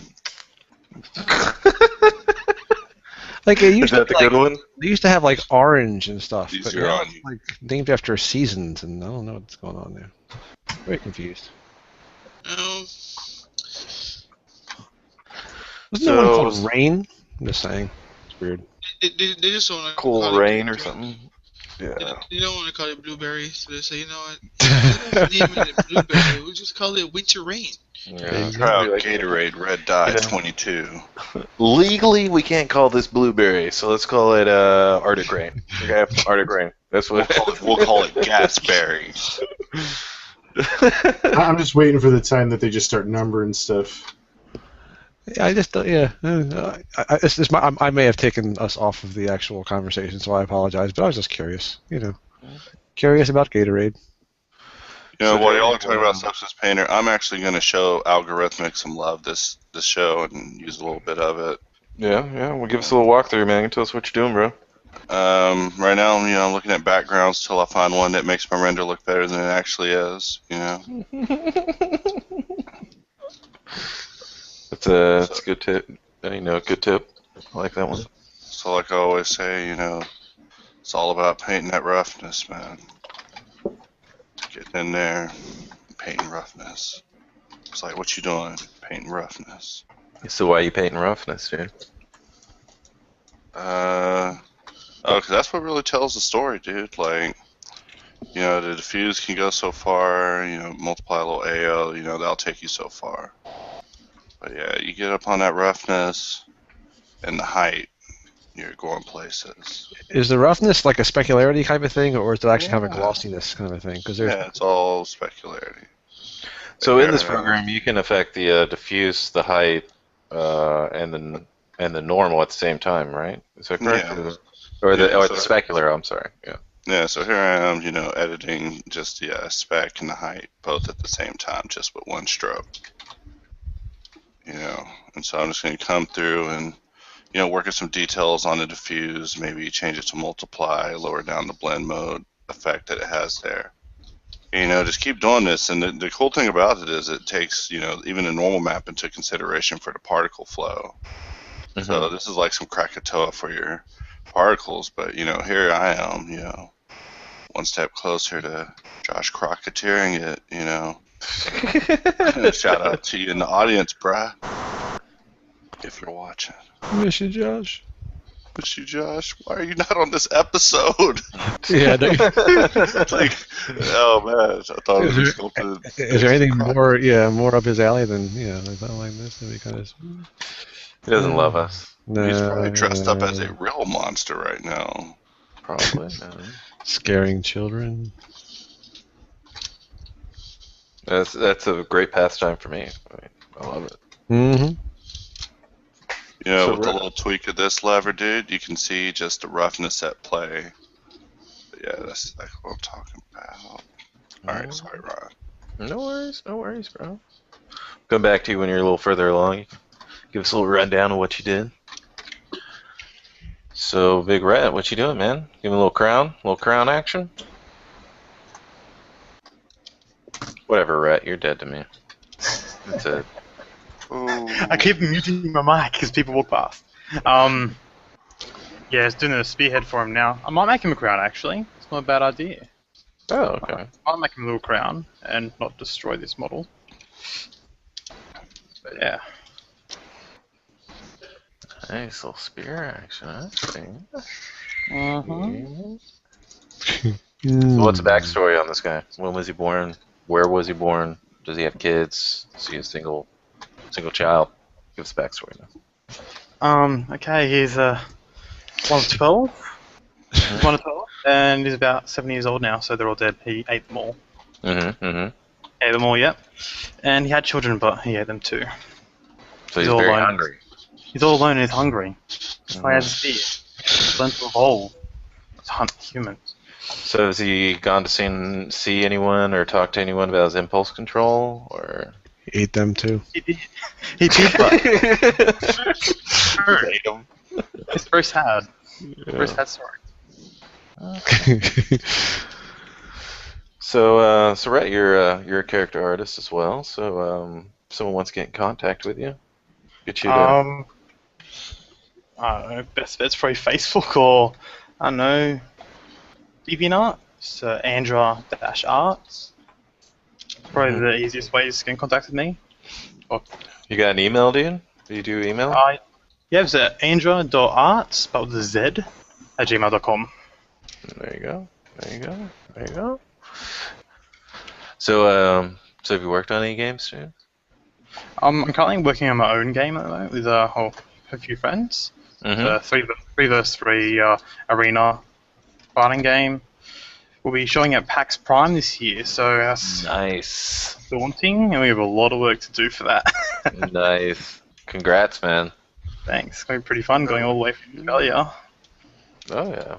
Like it used Is that to the be, good one? They used to have like orange and stuff, These but are now on- it's like named after seasons, and I don't know what's going on there. Very confused. Wasn't there one So- called Rain? I'm just saying. It's weird. They just want to Cool rain or something? Yeah. They don't want to call it blueberry, so they say, you know what? We don't name it blueberry. We'll just call it winter rain. Yeah. Try out Like- Gatorade Red Dye Yeah. 22. Legally, we can't call this blueberry, so let's call it Arctic Rain. Okay, Arctic Rain. That's what. We'll call it Gasberry. I'm just waiting for the time that they just start numbering stuff. Yeah, I just don't. Yeah, I may have taken us off of the actual conversation, so I apologize. But I was just curious. Curious about Gatorade. While y'all are talking about Substance Painter, I'm actually going to show Algorithmic some love this show and use a little bit of it. Yeah. Well, give us a little walkthrough, man. Tell us what you're doing, bro. Right now, I'm looking at backgrounds till I find one that makes my render look better than it actually is. That's a good tip. Good tip. I like that one. So, like I always say, it's all about painting that roughness, man. Getting in there, painting roughness. It's like, what you doing? Painting roughness. So why are you painting roughness, dude? Because that's what really tells the story, dude. Like, the diffuse can go so far, multiply a little AO, that'll take you so far. But yeah, you get up on that roughness and the height, you're going places. Is the roughness like a specularity type of thing, or is it actually kind of a glossiness kind of a thing? Because Yeah, it's all specularity. So in this program, you can affect the diffuse, the height, and the normal at the same time, right? Is that correct? Yeah. Or the Yeah, so- specular? I'm sorry. Yeah. Yeah, so here I am, editing just the spec and the height both at the same time, just with one stroke. And so I'm just going to come through and, work at some details on the diffuse, maybe change it to multiply, lower down the blend mode effect that it has there. Just keep doing this, and the cool thing about it is it takes, even a normal map into consideration for the particle flow. Mm-hmm. So this is like some Krakatoa for your particles, but, here I am, one step closer to Josh Crocketeering it, Shout out to you in the audience, bruh. If you're watching. Miss you, Josh. Miss you, Josh. Why are you not on this episode? Yeah. Like, oh man, I thought it was sculpted. Is there anything more up his alley than something like this? That'd be kind of. He doesn't love us. No, He's probably dressed up as a real monster right now. Probably. No. Scaring children. That's a great pastime for me. I love it. Mm-hmm. So with a little tweak of this lever, dude, you can see just the roughness at play. But yeah, that's what I'm talking about. Alright, sorry, Ron. No worries, bro. Come back to you when you're a little further along. Give us a little rundown of what you did. So, Big Rat, what you doing, man? Give me a little crown action? Whatever, Rat, you're dead to me. That's it. I keep muting my mic because people walk past. Yeah, it's doing a spearhead for him now. I might make him a crown, actually. It's not a bad idea. Oh, okay. I'll make him a little crown and not destroy this model. But yeah. Nice little spear action, I see. So what's the backstory on this guy? When was he born? Where was he born? Does he have kids? Is he a single child? Give us the backstory now. Okay, he's 1 of 12. 1 of 12. and he's about 7 years old now, so they're all dead. He ate them all. Mm-hmm. Ate them all, yep. And he had children, but he ate them too. So he's all very alone. hungry. He's all alone and he's hungry. That's why he has a fear. He's learned to evolve to hunt humans. So has he gone to see anyone or talk to anyone about his impulse control, or? He ate them too. He did, but Ate 'em. it's very sad. Very sad story. So Rhett, you're a character artist as well. So if someone wants to get in contact with you, get you to. I don't know, best bet's probably Facebook or, I don't know, DeviantArt. So Andra-Arts. Probably the easiest way to get in contact with me. You got an email, dude? Do you do email? Yeah, it's Andra.arts, but with a Z, at gmail.com. There you go. So have you worked on any games, dude? I'm currently working on my own game at the moment with a few friends. Mm-hmm. 3 vs 3 arena fighting game. We'll be showing at PAX Prime this year, so that's Nice. daunting, and we have a lot of work to do for that. Nice. Congrats, man. Thanks. It's going to be pretty fun going all the way from Australia. Oh yeah.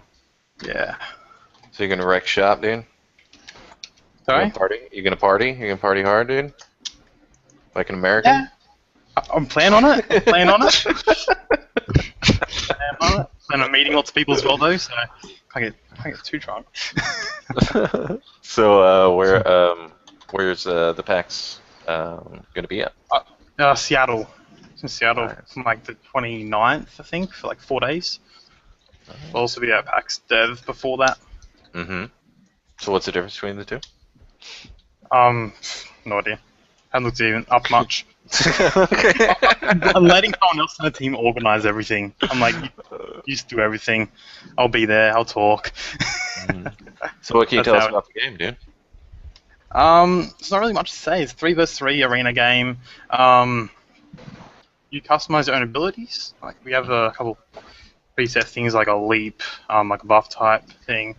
Yeah. So you're gonna wreck shop, dude? Sorry? You gonna party? You gonna party hard, dude? Like an American? Yeah. I'm planning on it. Plan on meeting lots of people as well, though, so I can't get too drunk. So where's the PAX gonna be at? Seattle. It's in Seattle from like the 29th, I think, for like 4 days. We'll also be at PAX Dev before that. Mm-hmm. So what's the difference between the two? No idea. Haven't looked even up much. Okay. I'm letting someone else in the team organize everything. I'm like, you just do everything. I'll be there. I'll talk. So what can you tell us about the game, dude? It's not really much to say. It's a 3 vs 3 arena game. You customize your own abilities. Like we have a couple preset things like a leap, like a buff type thing.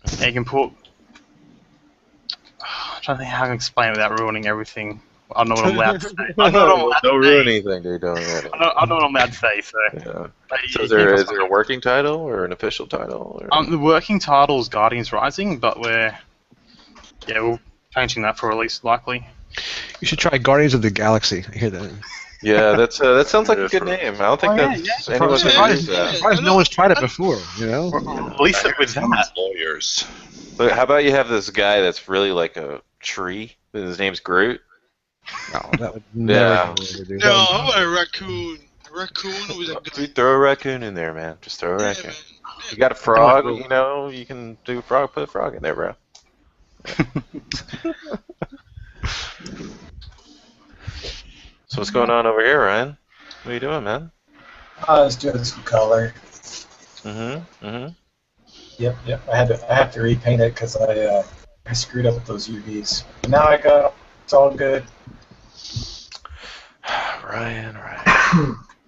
And you can put. I'm trying to think how I can explain it without ruining everything. I don't know what I'm allowed to say. Don't ruin anything, dude. Don't ruin it. I don't know what I'm allowed to say. So. Yeah. But So is there a working title or an official title? Or? The working title is Guardians Rising, but we're changing that for release likely. You should try Guardians of the Galaxy. I hear that. Yeah, that sounds like a good name. I don't think that's anyone's ever used that. Surprised no one's tried it before. You know. Release it with that. Lawyers. Look, how about you have this guy that's really like a tree? His name's Groot. No, that would never do. No, how about a raccoon? A raccoon with a gun. Dude, throw a raccoon in there, man. Just throw a raccoon. You got a frog, you know, you can do frog. Put a frog in there, bro. So what's going on over here, Ryan? What are you doing, man? I was doing some color. Mm-hmm. Yep. I have to repaint it because I screwed up with those UVs. But now I got 'em. It's all good. Ryan.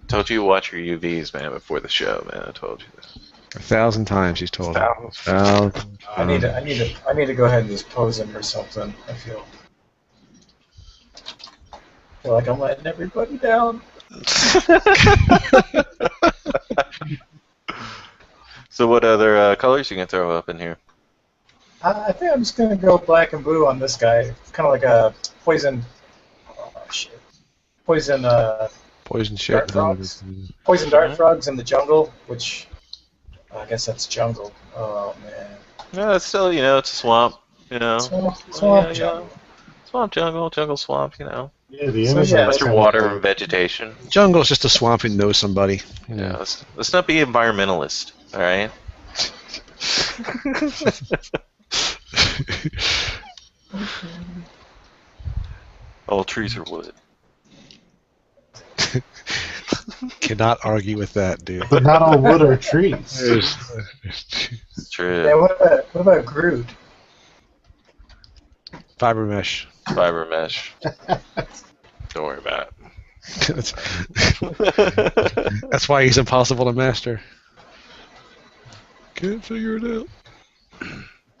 Told you to watch your UVs, man, before the show, man. I told you that. 1,000 times he's told him. 1,000. I need to go ahead and just pose him or something. I feel like I'm letting everybody down. So what other colors you can throw up in here? I think I'm just gonna go black and blue on this guy. It's kind of like a poison. Poison shit. dart frogs. Poison dart frogs in the jungle, which I guess that's jungle. Oh man. No, it's still, it's a swamp, Swamp jungle. Swamp jungle, swamp, Yeah, the So, Amazon. yeah, That's your water and vegetation. Jungle's just a swamp and knows somebody. Yeah, let's not be environmentalist, all right? All trees are wood. Cannot argue with that, dude. But not all wood are trees. It's true. Yeah, what about Groot? Fiber mesh. Fiber mesh. Don't worry about That's it. why he's impossible to master. Can't figure it out.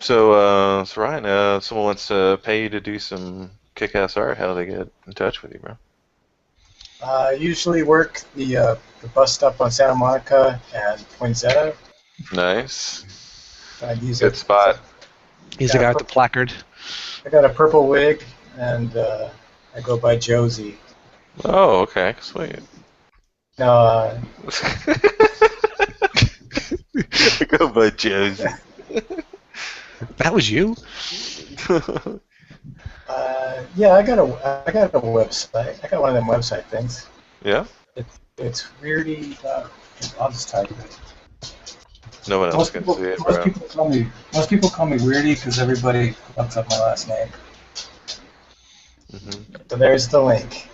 So Ryan, someone wants to pay you to do some kick-ass art. How do they get in touch with you, bro? I usually work the bus stop on Santa Monica and Poinsettia. Nice. I use Good spot. He's the guy with the placard. I got a purple wig, and I go by Josie. Oh, okay. Sweet. No, Go by Josie. That was you? yeah, I got a website. I got one of them website things. Yeah? It's weirdy. I'll just type it. No one else can see it, bro. Most people call me Weirdy because everybody looks up my last name. Mm-hmm. So there's the link.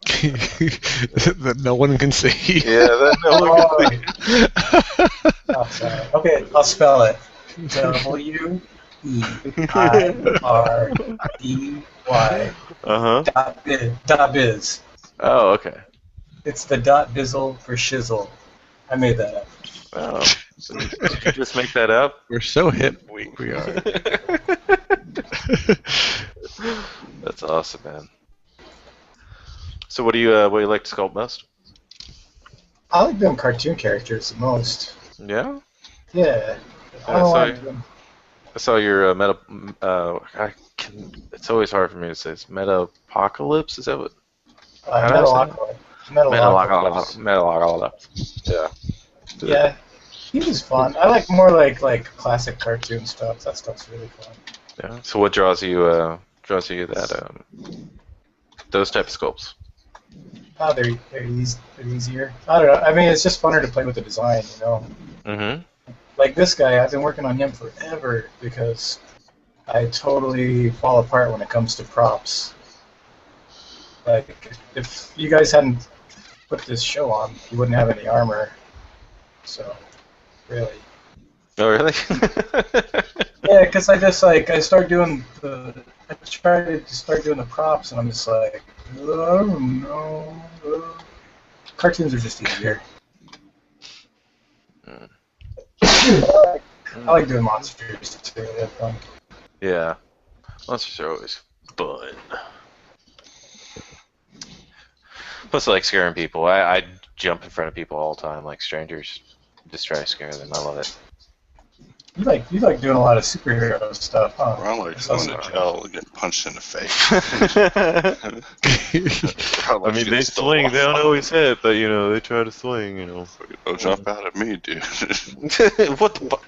That no one can see. Yeah, that no one can see. Oh, sorry. Okay, I'll spell it. WEIRDY dot biz. Oh, okay. It's the dot bizzle for shizzle. I made that up. Oh. Did you just make that up? We're so hip. We are. That's awesome, man. So what do you like to sculpt most? I like doing cartoon characters the most. Yeah? Yeah. I saw your meta. It's always hard for me to say. It's Metapocalypse. Is that what? Metalocalypse. Yeah. Yeah. He was fun. I like more like classic cartoon stuff. That stuff's really fun. Yeah. So what draws you that those type of sculpts? Oh, they're easier. I don't know. I mean, it's just funner to play with the design, you know. Mm-hmm. Like this guy, I've been working on him forever because I totally fall apart when it comes to props. Like, if you guys hadn't put this show on, you wouldn't have any armor. So, really. Oh, really? Yeah, because I just I tried to start doing the props, and I'm just like, oh no. Cartoons are just easier. I like doing monsters too. They're fun. Yeah. Monsters are always fun. Plus, I like scaring people. I jump in front of people all the time, like strangers. Just try to scare them. I love it. You like doing a lot of superhero stuff, huh? I like going to jail and getting punched in the face. I mean, they swing. They don't always hit, but they try to swing. Don't jump out at me, dude. What the fuck?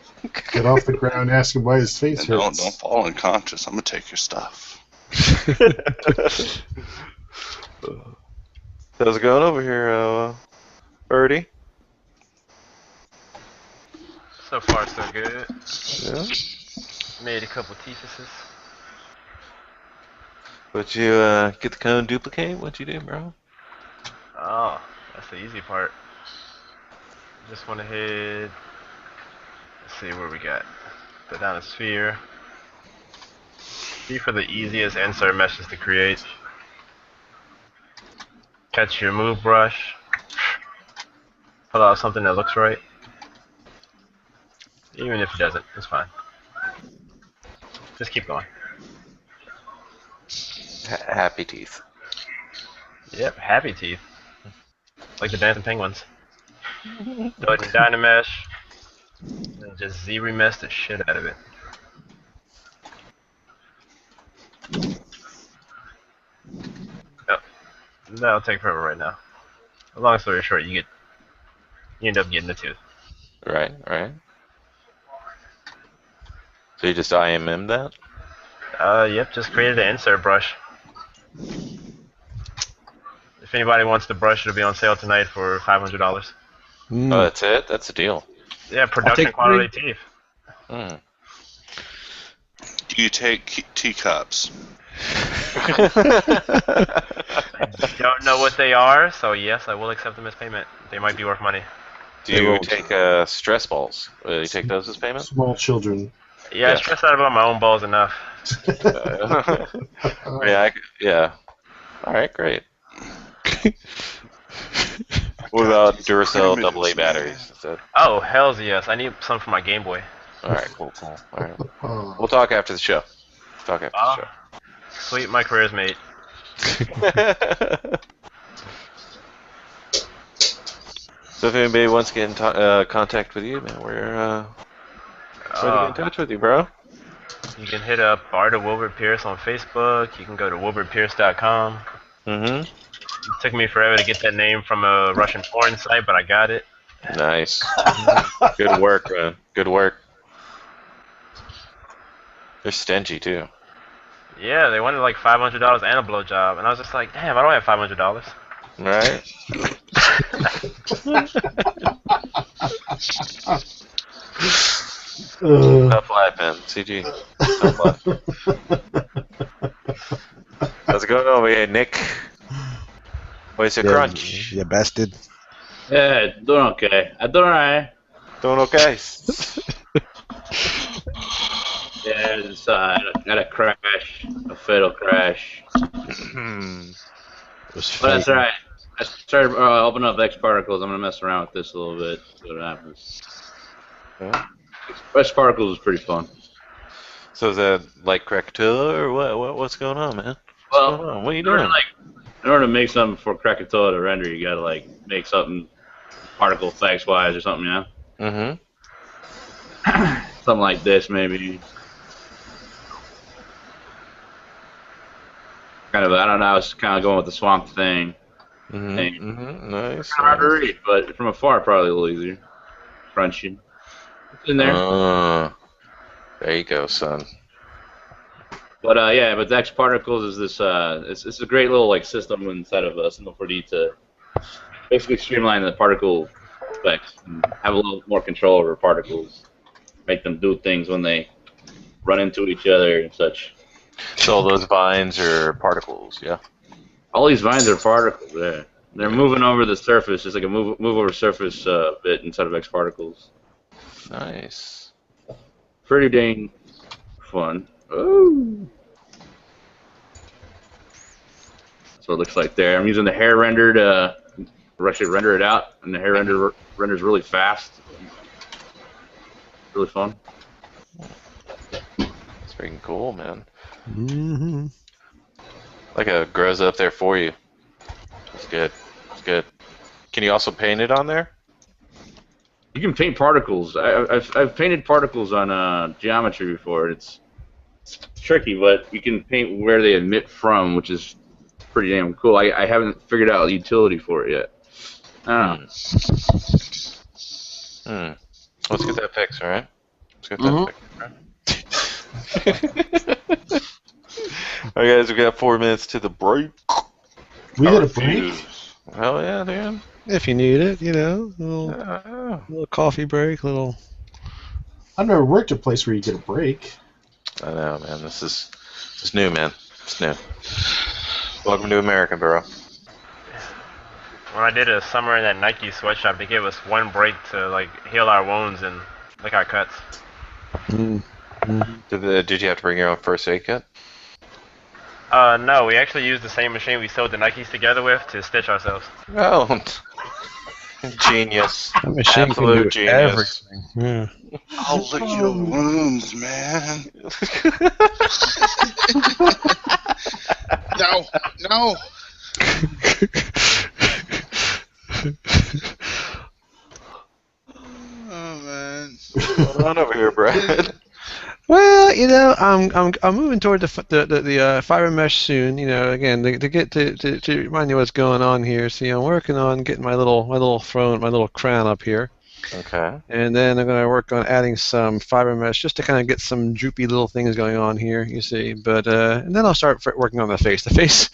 Get off the ground, ask him why his face And hurts. don't fall unconscious. I'm gonna take your stuff. How's it going over here, Birdie? So far, so good. Yeah. Made a couple theses. Would you get the cone duplicate? What'd you do, bro? Oh, that's the easy part. Just went ahead. Let's see where we got. Put down a sphere. These are the easiest insert meshes to create. Catch your move brush. Pull out something that looks right. Even if it doesn't, it's fine. Just keep going. Happy teeth. Yep, happy teeth. Like the dancing penguins. Throw it in Dynamesh. And just Z-remesh the shit out of it. Yep. That'll take forever right now. Long story short, you end up getting the tooth. Right. So you just IMM that? Yep, just created an insert brush. If anybody wants the brush, it'll be on sale tonight for $500. Oh, that's it? That's a deal. Yeah, production quality teeth. Mm. Do you take teacups? I don't know what they are, so yes, I will accept them as payment. They might be worth money. Do you take stress balls? You take those as payment? Small children. Yeah, I stress out about my own balls enough. Yeah. All right, great. What about Duracell AA batteries? Oh, hells yes. I need some for my Game Boy. All right, cool. All right. We'll talk after the show. Sweet, my career's mate. So if anybody wants to get in contact with you, man, where to get in touch with you, bro? You can hit up Art of Wilbur Pierce on Facebook. You can go to wilburpierce.com. Mm-hmm. It took me forever to get that name from a Russian porn site, but I got it. Nice. Good work, man. Good work. They're stingy, too. Yeah, they wanted like $500 and a blowjob, and I was just like, damn, I don't have $500. Right? Tough life, man. CG. Tough life. How's it going over here, Nick? What's your crunch? You bastard. Yeah, doing okay. I'm doing alright. Doing okay? Yeah, just had a crash, a fatal crash. But that's alright. I started opening up X particles. I'm gonna mess around with this a little bit. See what happens. Yeah. X particles is pretty fun. So is that like Krakatoa or what? What's going on, man? Well, What are you doing? In order to make something for Krakatoa to render, you gotta like make something particle effects wise or something, you know? Mm-hmm. Something like this, maybe. Kind of, I don't know. I was kind of going with the swamp thing. Nice. Hard to read, but from afar, probably a little easier. Crunchin. It's in there. There you go, son. But yeah, but the X particles is this. It's a great little like system inside of Symbol 4D to basically streamline the particle effects and have a little more control over particles, make them do things when they run into each other and such. So all those vines are particles, yeah. All these vines are particles. Yeah, they're moving over the surface. It's like a move over surface bit inside of X particles. Nice. Pretty dang fun. Ooh. That's what it looks like there. I'm using the hair render to actually render it out, and the hair renders really fast. Really fun. It's freaking cool, man. Mm-hmm. Like it grows up there for you. It's good. It's good. Can you also paint it on there? You can paint particles. I've painted particles on geometry before. It's tricky, but you can paint where they emit from, which is pretty damn cool. I haven't figured out the utility for it yet. I don't know. Let's get that fixed, all right? Let's get that fixed, all right? All right, guys, we got 4 minutes to the break. We had a break? Hell yeah, dude. If you need it, you know, little coffee break, little. I've never worked a place where you get a break. I know, man. This is new, man. It's new. Welcome to America, bro. When I did a summer in that Nike sweatshop, they gave us one break to like heal our wounds and lick our cuts. Did you have to bring your own first aid kit? No, we actually used the same machine we sewed the Nikes together with to stitch ourselves. Oh, genius. That machine Absolute can do genius. everything. Yeah. I'll lick your wounds, man. No. Oh man. What's going on over here, Brad? Well, you know, I'm moving toward the fiber mesh soon. You know, again to get to remind you what's going on here. See, I'm working on getting my little throne, my little crown up here. Okay. And then I'm going to work on adding some fiber mesh just to kind of get some droopy little things going on here, you see. But and then I'll start working on the face. The face,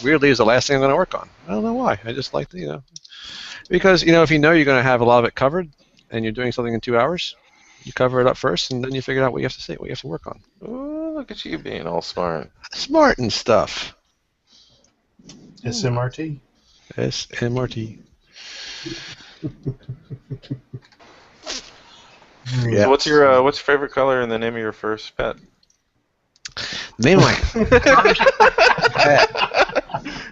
weirdly, is the last thing I'm going to work on. I don't know why. I just like to, you know. Because, you know, if you know you're going to have a lot of it covered and you're doing something in 2 hours, you cover it up first and then you figure out what you have to say, what you have to work on. Ooh, look at you being all smart. Smart and stuff. SMRT. SMRT. So what's your favorite color and the name of your first pet? Name of my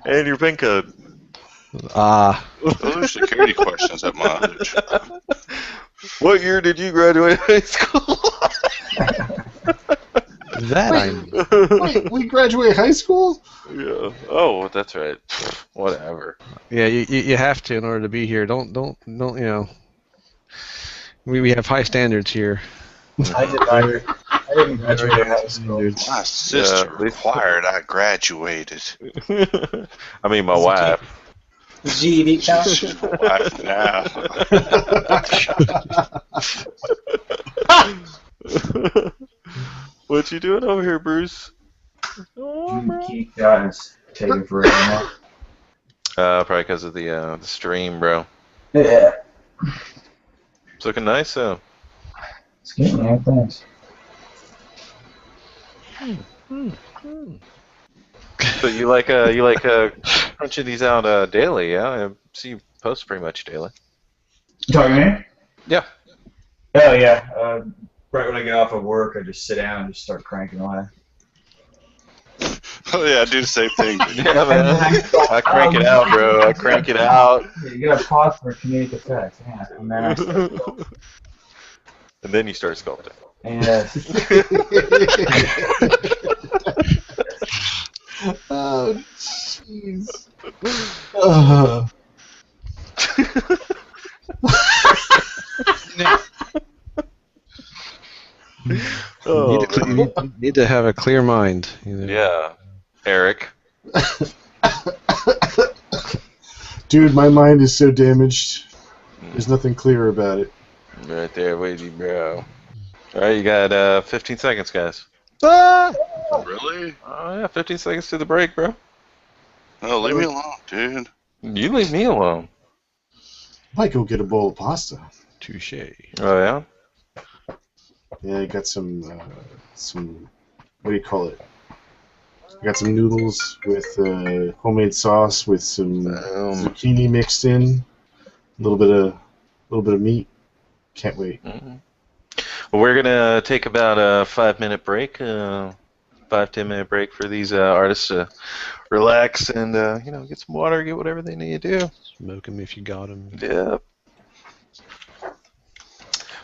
And your pin code. Those are security questions at Mileage. What year did you graduate high school? That I know. Wait, we graduate high school? Yeah. Oh, that's right. Whatever. Yeah, you have to in order to be here. Don't you know? We have high standards here. I didn't graduate high school. My sister at least- required I graduated. I mean, my wife. GED count? She's my wife now. What you doing over here, Bruce? Oh, bro. Keith got is taking forever now. Probably because of the stream, bro. Yeah. It's looking nice, though. It's good, man. Thanks. So you like crunching these out daily, yeah? I see you post pretty much daily. You talking to me? Yeah. Oh, yeah. Right when I get off of work, I just sit down and just start cranking away. Oh yeah, I do the same thing. Yeah, man. I crank it out, bro. I crank it out. You gotta pause for comedic effects. Yeah. And then I start sculpting. And then you start sculpting. Yes. Oh, jeez. Oh. Oh, You need to have a clear mind. You know? yeah. Eric. Dude, my mind is so damaged. There's nothing clear about it. Right there with you, bro. Alright, you got 15 seconds, guys. Ah! Really? Oh, yeah, 15 seconds to the break, bro. No, leave me alone, dude. You leave me alone. Might go get a bowl of pasta. Touche. Oh, yeah? Yeah, I got some, what do you call it? I got some noodles with homemade sauce with some zucchini mixed in, a little bit of meat. Can't wait. Mm-hmm. Well, we're gonna take about a 5-minute break, 5-10-minute break for these artists to relax and get some water, get whatever they need to do. Smoke them if you got them. Yeah.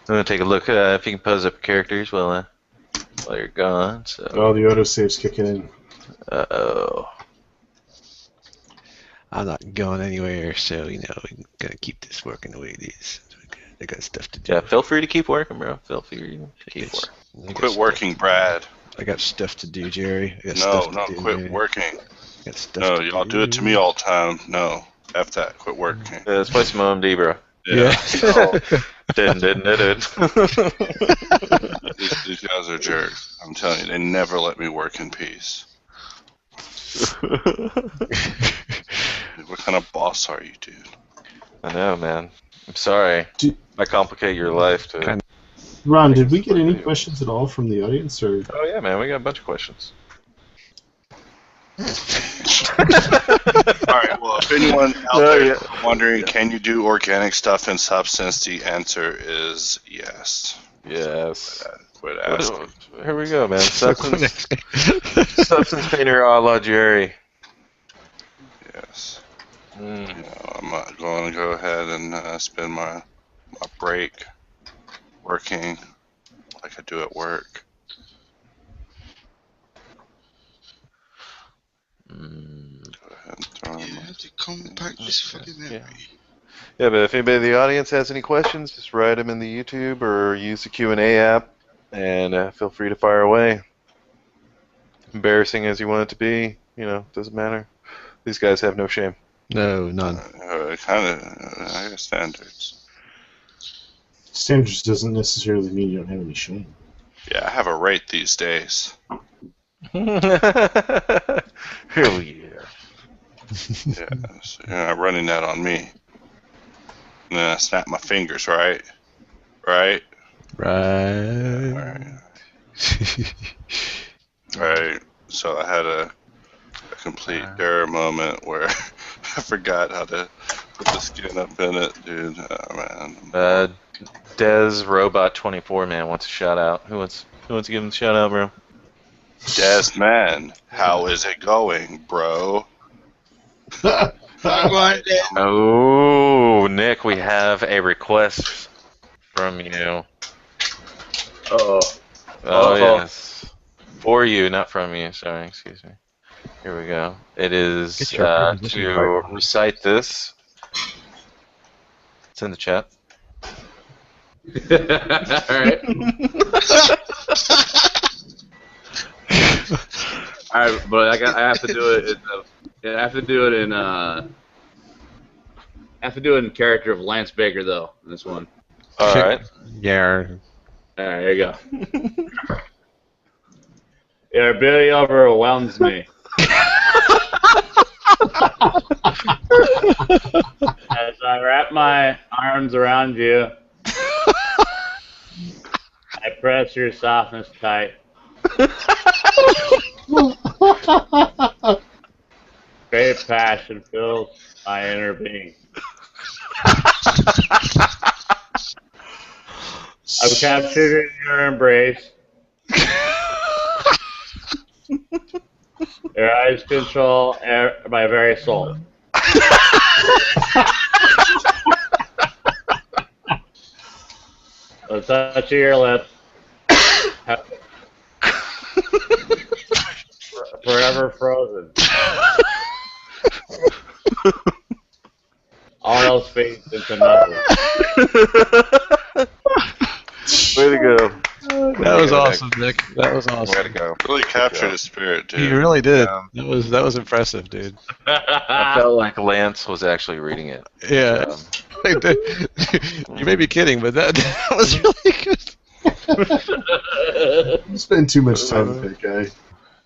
I'm gonna take a look if you can pose up characters while you're gone. So. Oh, the autosave's kicking in. Uh-oh. I'm not going anywhere, so we're gonna keep this working the way it is. I got stuff to do. Yeah, feel free to keep working, bro. Feel free to keep working. Quit working, Brad. I got stuff to do, Jerry. I got No, stuff to no, do, quit Jerry. working. I got stuff No, to y'all do it to me all the time. No, F that. Quit working. Yeah, let's play some OMD, bro. Yeah. No, Didn't. these guys are jerks. I'm telling you, they never let me work in peace. What kind of boss are you, dude? I know, man. I'm sorry. I complicate your life to. Ron, did we get any questions at all from the audience? Or Oh yeah, man. We got a bunch of questions. Alright, well, if anyone out No, there yeah. is wondering, can you do organic stuff in Substance, the answer is yes. Yes. Quit asking. Here we go, man. Substance painter a la Jerry. Yes. Mm. You know, I'm going to go ahead and spend my break working like I do at work. Go ahead and throw You in my... have to compact this fucking memory. Yeah, but if anybody in the audience has any questions, just write them in the YouTube or use the Q&A app, and feel free to fire away. Embarrassing as you want it to be, doesn't matter. These guys have no shame. No, none. I got standards. standards doesn't necessarily mean you don't have any shame. Yeah, I have a rate these days. Hell yeah. Yeah, so you're not running that on me. And then I snap my fingers, right? Right? Right. Right. So I had a complete error moment where I forgot how to put the skin up in it, dude. Oh, man. Dez Robot 24 man wants a shout out. Who wants to give him a shout out, bro? Des, man, how is it going, bro? I'm going there. Oh, Nick, we have a request from you. Oh. Oh, Uh-oh. yes. For you, not from you. Sorry, excuse me. Here we go. It is Get your preposition to right. recite this. It's in the chat. Alright. Alright, but I have to do it. I have to do it in. I have to do it in character of Lance Baker though. In this one. All right. Yeah. Alright, here you go. Your beauty overwhelms me. As I wrap my arms around you, I press your softness tight. Great passion fills my inner being. I'm captured in your embrace. Your eyes control my very soul. The touch of your lips, forever frozen. All else fades into nothing. Way to go. That was awesome, Nick. That was Way to awesome. go. Really captured his spirit, dude. You really did. Yeah. That was impressive, dude. I felt like Lance was actually reading it. Yeah. You may be kidding, but that was really good. You spend too much time with that guy.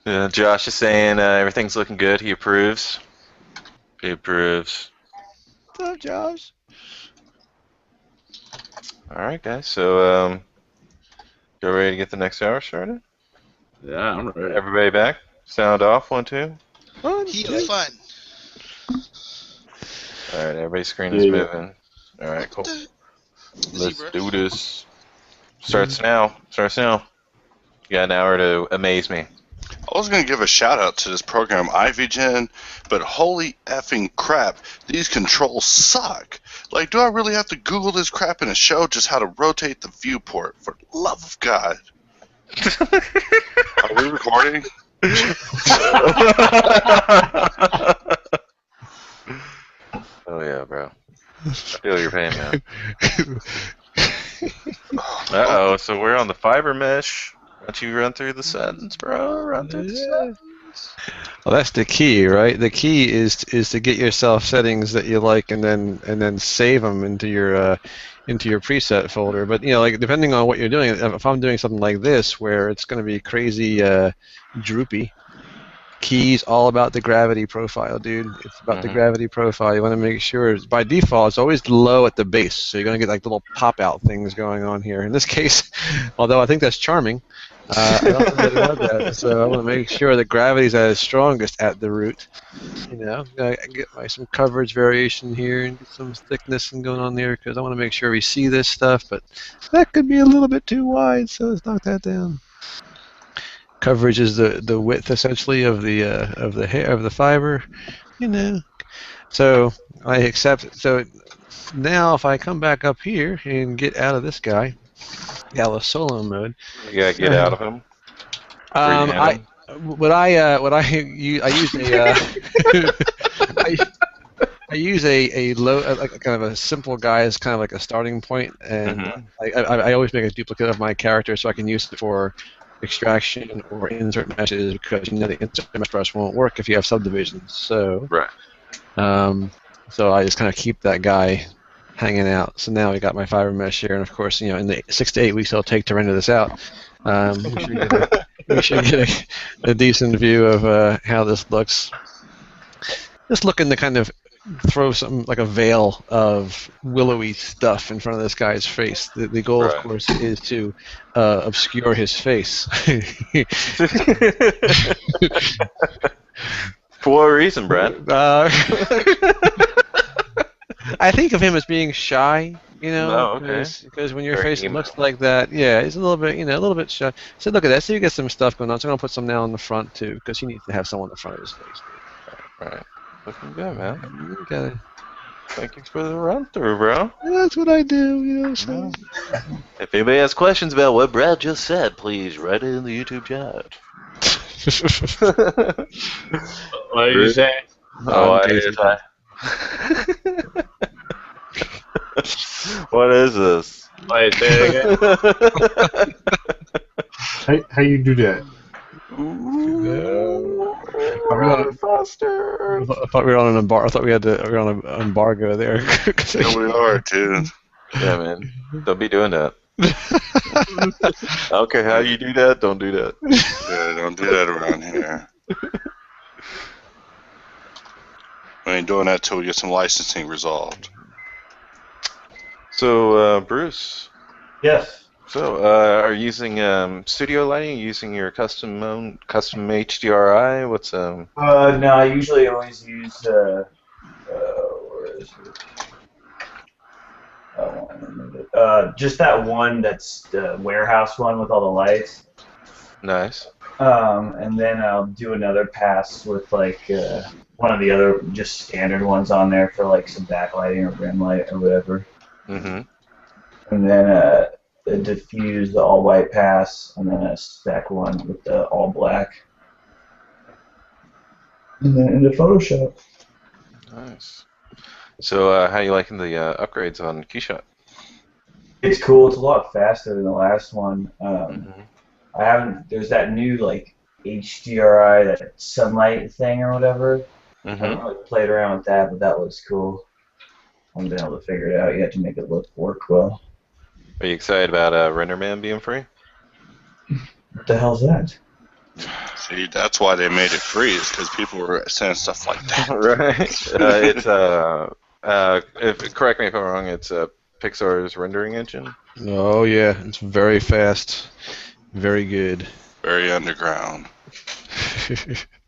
Yeah, Josh is saying everything's looking good. He approves. He approves. What's up, Josh? All right, guys. So, you ready to get the next hour started? Yeah, I'm ready. Everybody back? Sound off. 1, 2. Heat of fun. All right, everybody's screen is Yeah. moving. All right, cool. Let's Zebra. do this. Starts now. Starts now. You got an hour to amaze me. I was going to give a shout out to this program, IvyGen, but holy effing crap, these controls suck. Like, do I really have to Google this crap in a show just how to rotate the viewport? For the love of God. Are we recording? Oh yeah, bro. I feel your pain, man. Uh-oh, so we're on the fiber mesh. Why don't you run through the settings, bro? Run through the settings. Well, that's the key, right? The key is to get yourself settings that you like, and then save them into your preset folder. But like depending on what you're doing, if I'm doing something like this where it's going to be crazy droopy, keys all about the gravity profile, dude. It's about the gravity profile. You want to make sure by default it's always low at the base, so you're going to get like little pop out things going on here. In this case, although I think that's charming, I don't really want that. So I want to make sure the gravity's at its strongest at the root. I get some coverage variation here and get some thickness and going on there because I want to make sure we see this stuff, but that could be a little bit too wide, so let's knock that down. Coverage is the width essentially of the fiber, So I accept. So now if I come back up here and get out of this guy, out of solo mode. You gotta get out of him. I use a low, like kind of a simple guy as kind of like a starting point, and I always make a duplicate of my character so I can use it for extraction or insert meshes, because the insert mesh brush won't work if you have subdivisions. So so I just kind of keep that guy hanging out. So now we got my fiber mesh here, and of course, in the 6 to 8 weeks it'll take to render this out. We should get a decent view of how this looks. Just looking to kind of throw something like a veil of willowy stuff in front of this guy's face. The goal, of course, is to obscure his face. For what reason, Brad? I think of him as being shy, okay. Because when your face looks like that, yeah, he's a little bit shy. So look at that. So you get some stuff going on. So I'm gonna put some now in the front too, because he needs to have someone in the front of his face. Right. Looking good, man. You gotta Thank you for the run through, bro. That's what I do, you know what I'm saying? If anybody has questions about what Brad just said, please write it in the YouTube chat. What did you say? Oh, I'm I teasing. What is this? Wait, say it again. How you do that? Foster. I thought we were on an embargo. I thought we were on an embargo there. Here we are, dude. Yeah, man. Don't be doing that. Okay, how you do that? Don't do that. Yeah, don't do that around here. We ain't doing that till we get some licensing resolved. So, Bruce. Yes. So, are you using studio lighting? Are you using your custom HDRI? What's No, I usually always use where is it? I don't remember it. Just that one that's the warehouse one with all the lights. nice? And then I'll do another pass with like one of the other just standard ones on there for like some backlighting or rim light or whatever. Mm-hmm. And then a diffuse, the all white pass, and then a spec one with the all black. And then into Photoshop. Nice. So, how are you liking the upgrades on Keyshot? It's cool. It's a lot faster than the last one. Mm-hmm. I haven't. There's that new like HDRI, that sunlight thing or whatever. I haven't Mm-hmm. really played around with that, but that looks cool. I haven't been able to figure it out yet to make it work well. Are you excited about RenderMan being free? What the hell's that? See, that's why they made it free, is because people were saying stuff like that. Right. It's correct me if I'm wrong. It's Pixar's rendering engine. Oh yeah, it's very fast, very good. Very underground. They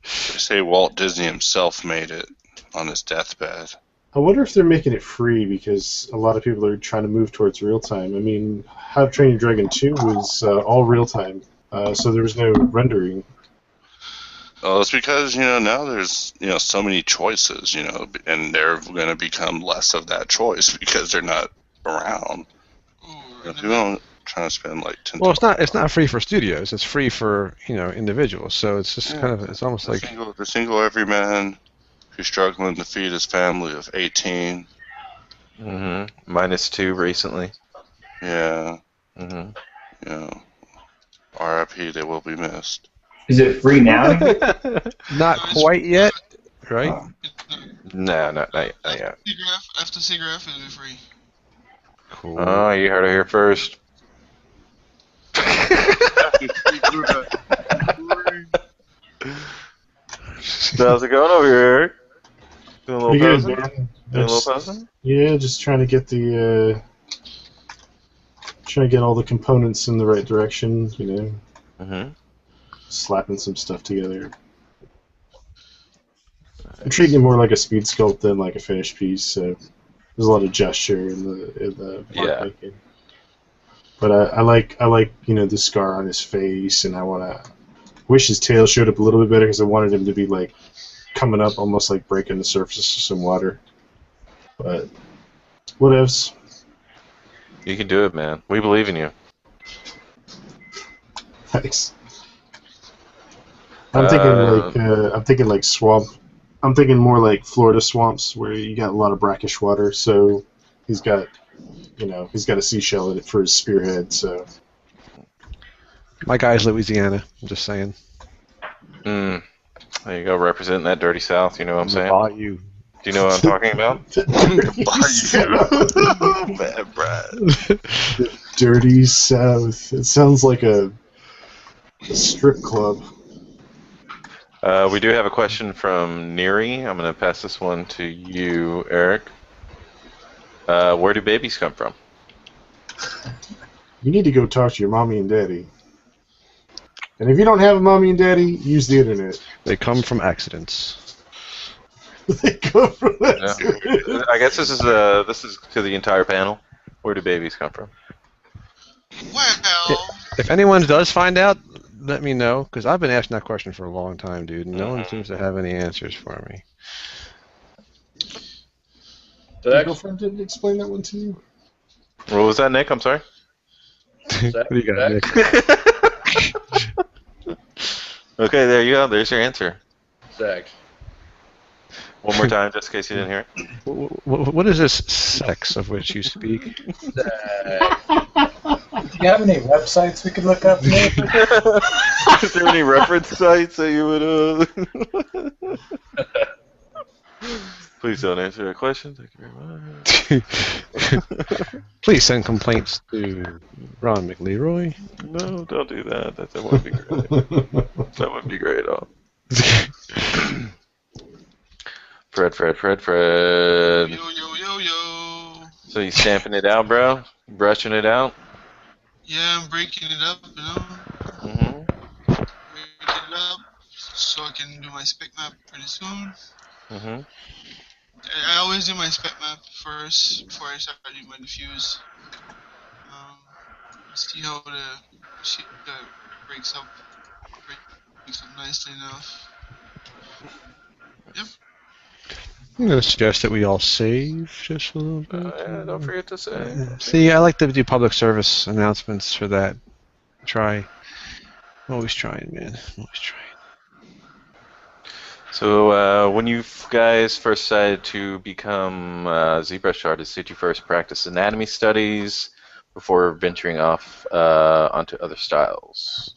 say Walt Disney himself made it on his deathbed. I wonder if they're making it free because a lot of people are trying to move towards real time. I mean, How to Train Your Dragon 2 was all real time, so there was no rendering. Well, it's because, now there's, so many choices, and they're going to become less of that choice because they're not around. People don't trying to spend like 10. Well, it's not free for studios. It's free for individuals. So it's just it's almost like the single everyman who's struggling to feed his family of 18. Mm-hmm. -2 recently. Yeah. Mm-hmm. RIP, they will be missed. Is it free now? not quite yet, right? No, not yet. After SIGGRAPH, it'll be free. Cool. Oh, you heard it here first. How's it going over here, Eric? Doing a Pretty little good, posing? man. Doing a little posing? Yeah, just trying to get trying to get all the components in the right direction, Mm-hmm. slapping some stuff together. I'm treating it more like a speed sculpt than like a finished piece, so there's a lot of gesture in the mark making. But I like the scar on his face, and I wish his tail showed up a little bit better because I wanted him to be like coming up, almost like breaking the surface of some water. But whatevs. You can do it, man. We believe in you. Thanks. I'm thinking like swamp. I'm thinking more like Florida swamps where you got a lot of brackish water. So he's got a seashell in it for his spearhead. So My guy's Louisiana. I'm just saying. There you go, representing that dirty South. You know what I'm saying? Bayou. Do you know what I'm talking about? Man, Brad. The dirty South. It sounds like a strip club. We do have a question from Neri. I'm going to pass this one to you, Eric. Where do babies come from? You need to go talk to your mommy and daddy. And if you don't have a mommy and daddy, use the internet. They come from accidents. They come from Yeah. I guess this is to the entire panel. Where do babies come from? Well, If anyone does find out, let me know, because I've been asking that question for a long time, dude. And no one seems to have any answers for me. Your Sex. girlfriend didn't explain that one to you? What was that, Nick? I'm sorry. What do you got, Nick? Okay, there you go. There's your answer. Sex. One more time, just in case you didn't hear it. What is this sex of which you speak? Sex. Do you have any websites we could look up, Nick? Is there any reference sites that you would? Please don't answer that question. Thank you very much. Please send complaints to Ron McLeroy. No, don't do that. That wouldn't be great. That wouldn't be great at all. Fred. Yo. So you stamping it out, bro? Brushing it out? Yeah, I'm breaking it up, Mm-hmm. Breaking it up so I can do my spec map pretty soon. Mm-hmm. I always do my spec map first before I start doing my diffuse. See how the shit breaks up nicely enough. Yep. I'm going to suggest that we all save just a little bit. Yeah, don't forget to say. See, I like to do public service announcements for that. I'm always trying, man. I'm always trying. So when you guys first decided to become ZBrush artists, did you first practice anatomy studies before venturing off onto other styles?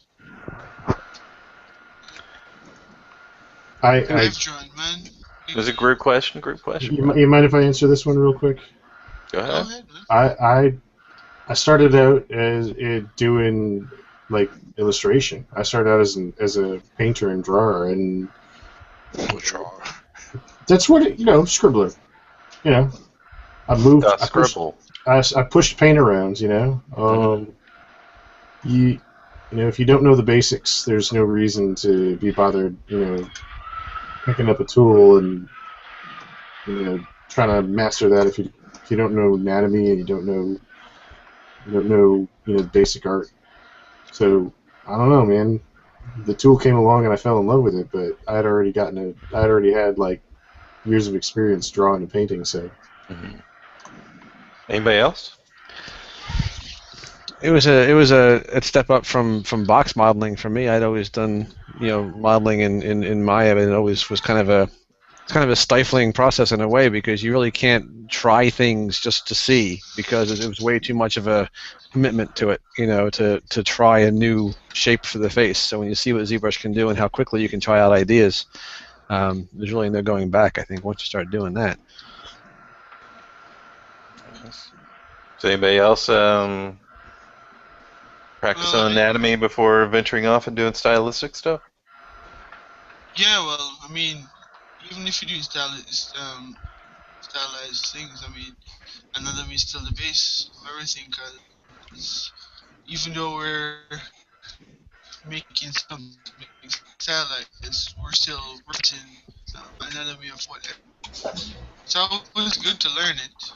I've drawn, man. It was a group question. You mind if I answer this one real quick? Go ahead. Man. I started out as doing like illustration. I started out as a painter and drawer, and that's what scribbler. I moved. I pushed paint around. If you don't know the basics, there's no reason to be bothered. Picking up a tool and trying to master that if you don't know anatomy and you don't know basic art. So I don't know, man. The tool came along and I fell in love with it, but I had already had like years of experience drawing and painting. So Anybody else? It was a step up from box modeling for me. I'd always done modeling in Maya, but it always was kind of a stifling process in a way because you really can't try things just to see because it was way too much of a commitment to it, to try a new shape for the face. So when you see what ZBrush can do and how quickly you can try out ideas, there's really no going back, I think, once you start doing that. So anybody else practice on anatomy before venturing off and doing stylistic stuff? Yeah, well, I mean, even if you do stylized things, I mean, anatomy is still the base of everything, because even though we're making something stylized, we're still writing anatomy of whatever. It's always good to learn it.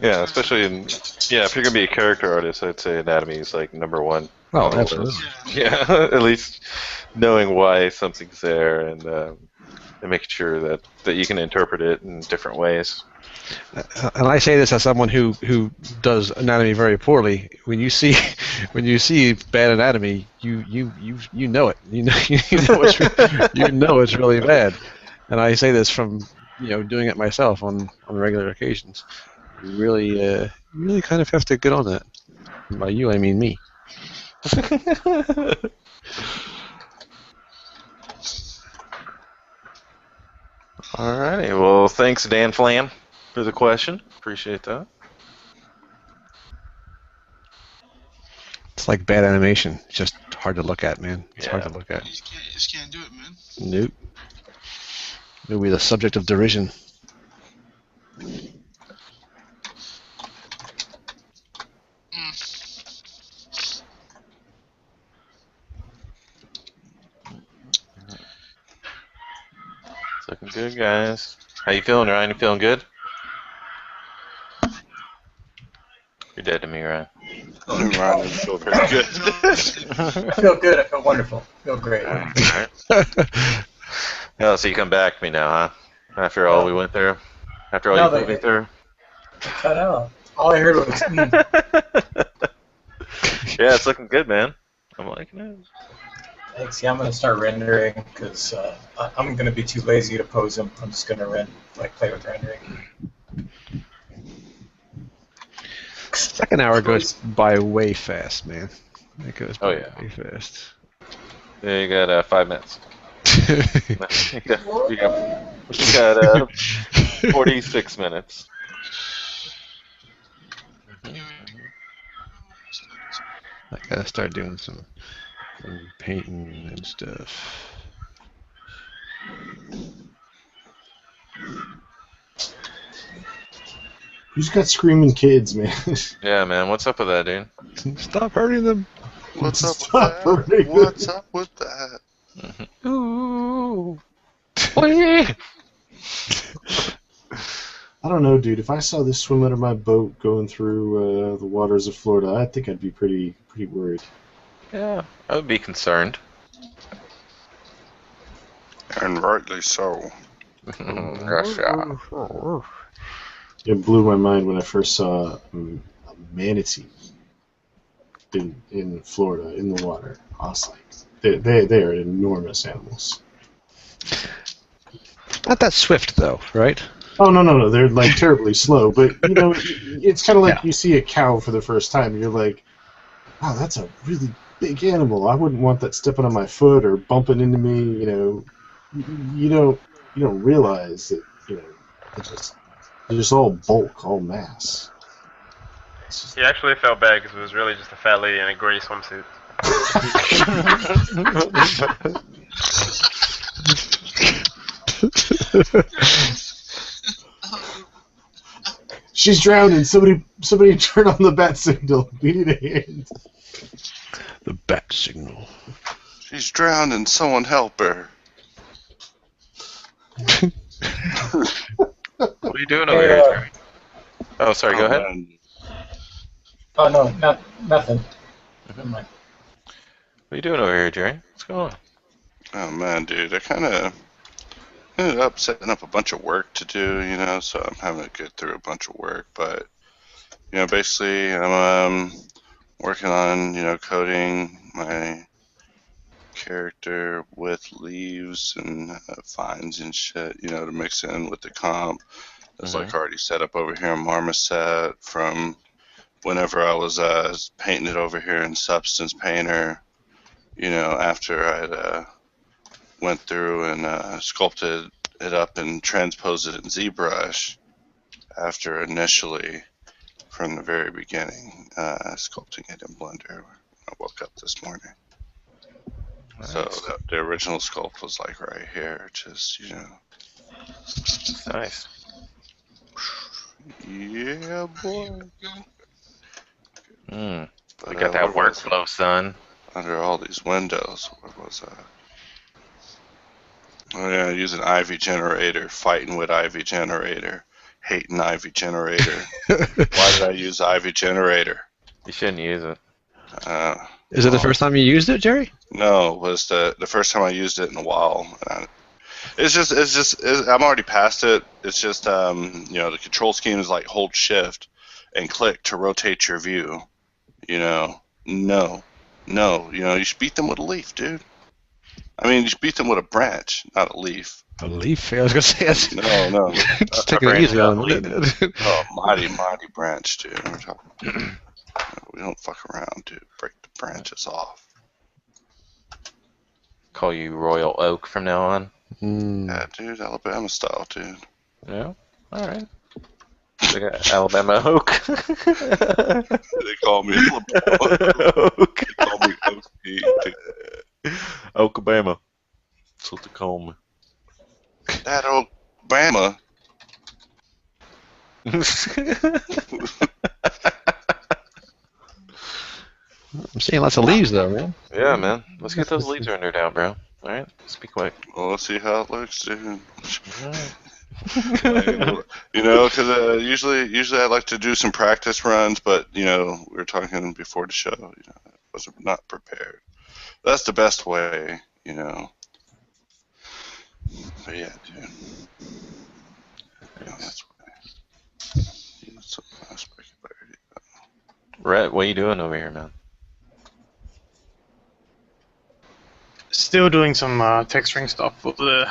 Yeah, especially if you're gonna be a character artist, I'd say anatomy is like number one. Oh, absolutely. Yeah, at least knowing why something's there and making sure that you can interpret it in different ways. And I say this as someone who does anatomy very poorly. When you see bad anatomy, you know it. You know it's really bad. And I say this from doing it myself on regular occasions. You really kind of have to get on that. And by you, I mean me. Alrighty, well, thanks, Dan Flan, for the question. Appreciate that. It's like bad animation. It's just hard to look at, man. It's hard to look at. You just can't do it, man. Nope. It'll be the subject of derision. It's looking good, guys. How you feeling, Ryan? You feeling good? You're dead to me, Ryan. Ryan is still very good. I feel good. I feel wonderful. I feel great. Oh, so you come back to me now, huh? After all we went through? After all No, you put they me through? cut out. All I heard was, Yeah, it's looking good, man. I'm liking it. Thanks. Yeah, I'm gonna start rendering because I'm gonna be too lazy to pose them. I'm just gonna play with rendering. Second hour goes by way fast, man. It goes by way fast. Yeah, you got 5 minutes. you got 46 minutes. I gotta start doing some painting and stuff. Who's got screaming kids, man? Yeah, man. What's up with that, dude? Stop hurting them. What's up Stop with that? hurting What's them. up with that? Ooh. I don't know, dude. If I saw this swim out of my boat going through the waters of Florida, I think I'd be pretty worried. Yeah, I would be concerned. And rightly so. Gosh, yeah. It blew my mind when I first saw a manatee in Florida in the water. I was like, they are enormous animals. Not that swift, though, right? Oh, no. They're like terribly slow. But, you know, it's kind of like you see a cow for the first time. And you're like, wow, that's a really big animal. I wouldn't want that stepping on my foot or bumping into me. You know, you don't realize that, you know, they're just all bulk, all mass. He actually felt bad because it was really just a fat lady in a gray swimsuit. She's drowning. Somebody turn on the bat signal. We need a hand. The bat signal. She's drowning. Someone help her. What are you doing over here, Jeremy? Oh, sorry. Go ahead. Man. Oh no, nothing. Never mind. What are you doing over here, Jerry? What's going on? Oh man, dude, I kind of ended up setting up a bunch of work to do, you know, so I'm having to get through a bunch of work, but, you know, basically I'm working on, you know, coding my character with leaves and vines and shit, you know, to mix in with the comp. It's like already set up over here in Marmoset from whenever I was painting it over here in Substance Painter, you know, after I'd went through and sculpted it up and transposed it in ZBrush after initially, from the very beginning, sculpting it in Blender when I woke up this morning. Nice. So the original sculpt was like right here, just, you know. Nice. Yeah, boy. We got that workflow, son. Under all these windows, what was that? Oh yeah, using Ivy Generator, fighting with Ivy Generator, hating Ivy Generator. Why did I use Ivy Generator? You shouldn't use it. Is it the first time you used it, Jerry? No, it was the first time I used it in a while. I'm already past it. It's just, you know, the control scheme is like hold shift and click to rotate your view. You know, no, you know, you should beat them with a leaf, dude. I mean, you should beat them with a branch, not a leaf. A leaf? I was gonna say that's no. Just take it easy on it. Oh, mighty branch, dude. We're talking. We don't fuck around, dude. Break the branches off. Call you Royal Oak from now on. Yeah, dude, Alabama style, dude. Yeah. All right. They got Alabama Oak. They call me Alabama Oak. They call me OC. Oakabama. That's what they call me. That Alabama. I'm seeing lots of leaves, though, man. Yeah, man. Let's get those leaves rendered out, bro. All right? Let's be quick. Well, let's see how it looks, dude. You know, because usually I like to do some practice runs, but, you know, we were talking before the show, you know, I was not prepared. That's the best way, you know. But yeah, dude. Yeah, that's why. That's a nice regularity. Rhett, what are you doing over here, man? Still doing some texturing stuff for the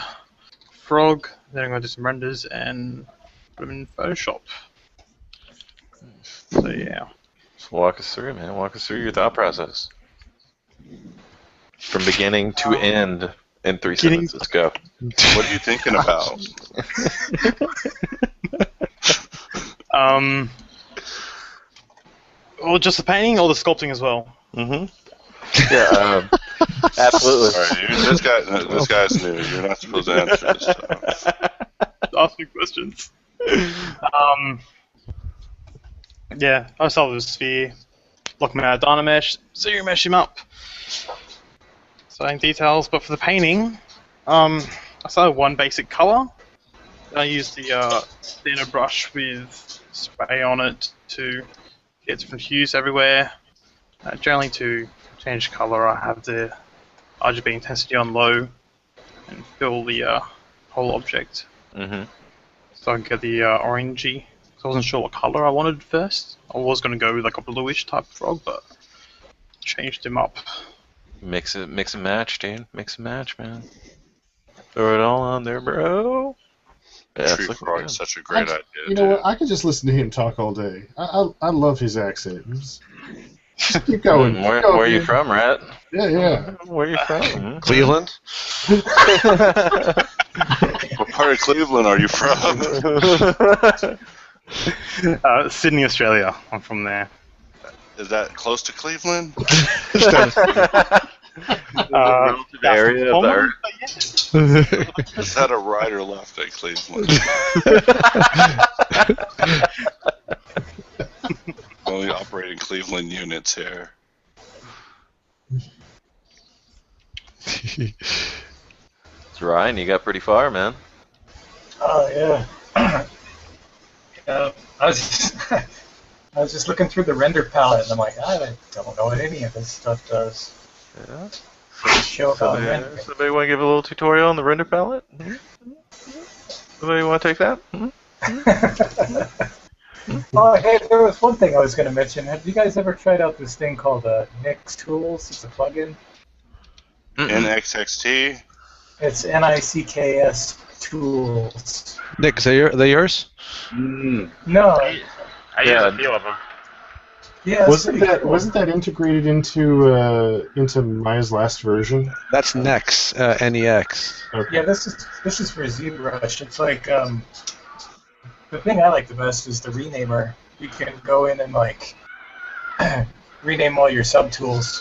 frog. Then I'm going to do some renders and put them in Photoshop. So yeah. Just walk us through, man. Walk us through your thought process. From beginning to end in 3 sentences. Go. What are you thinking about? Well, just the painting or the sculpting as well? Mm-hmm. Yeah, absolutely. Sorry, this guy's new. You're not supposed to answer this stuff. Ask me questions. Yeah, I'll start with a sphere. Lock him out of Dynamesh, zero mesh him up. Starting details, but for the painting, I started with one basic color. Then I used the thinner brush with spray on it to get different hues everywhere. Generally, to change color, I have the RGB intensity on low and fill the whole object. Mm-hmm. So I can get the orangey. So I wasn't sure what color I wanted first. I was going to go with like a bluish type frog, but changed him up. Mix and match, dude. Mix and match, man. Throw it all on there, bro. Yeah, Tree it's frog is such a great idea. You know what? I could just listen to him talk all day. I love his accent. Just keep going. Where are you from, Rat? Yeah. Where are you from? Cleveland? What part of Cleveland are you from? Sydney, Australia. I'm from there. Is that close to Cleveland? Area of the earth. Is that a right or left at Cleveland? Only operating Cleveland units here. It's Ryan, you got pretty far, man. Oh yeah. I was just looking through the render palette, and I'm like, I don't know what any of this stuff does. Yeah. Show about rendering. Somebody want to give a little tutorial on the render palette? Somebody want to take that? Oh, hey, there was one thing I was going to mention. Have you guys ever tried out this thing called Nix Tools? It's a plugin. NXXT? It's NICKS Tools. Nick, are they yours? No. I use a few of them. Yeah, wasn't that integrated into Maya's last version? That's Nex, NEX. Yeah, this is for ZBrush. It's like the thing I like the best is the renamer. You can go in and like rename all your subtools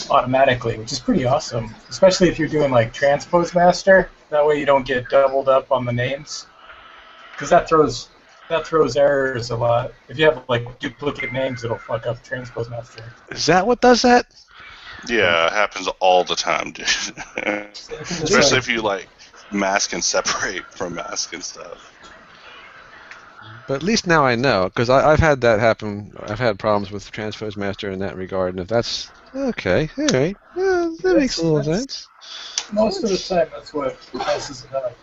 automatically, which is pretty awesome. Especially if you're doing like transpose master. That way you don't get doubled up on the names, because that throws errors a lot. If you have like duplicate names, it'll fuck up transpose master. Is that what does that? Yeah, it happens all the time, dude. Especially if you like mask and separate from mask and stuff. But at least now I know, because I've had that happen. I've had problems with transpose master in that regard, and if that's okay, all right, yeah, that makes a little sense. Most of the time, that's what messes it up.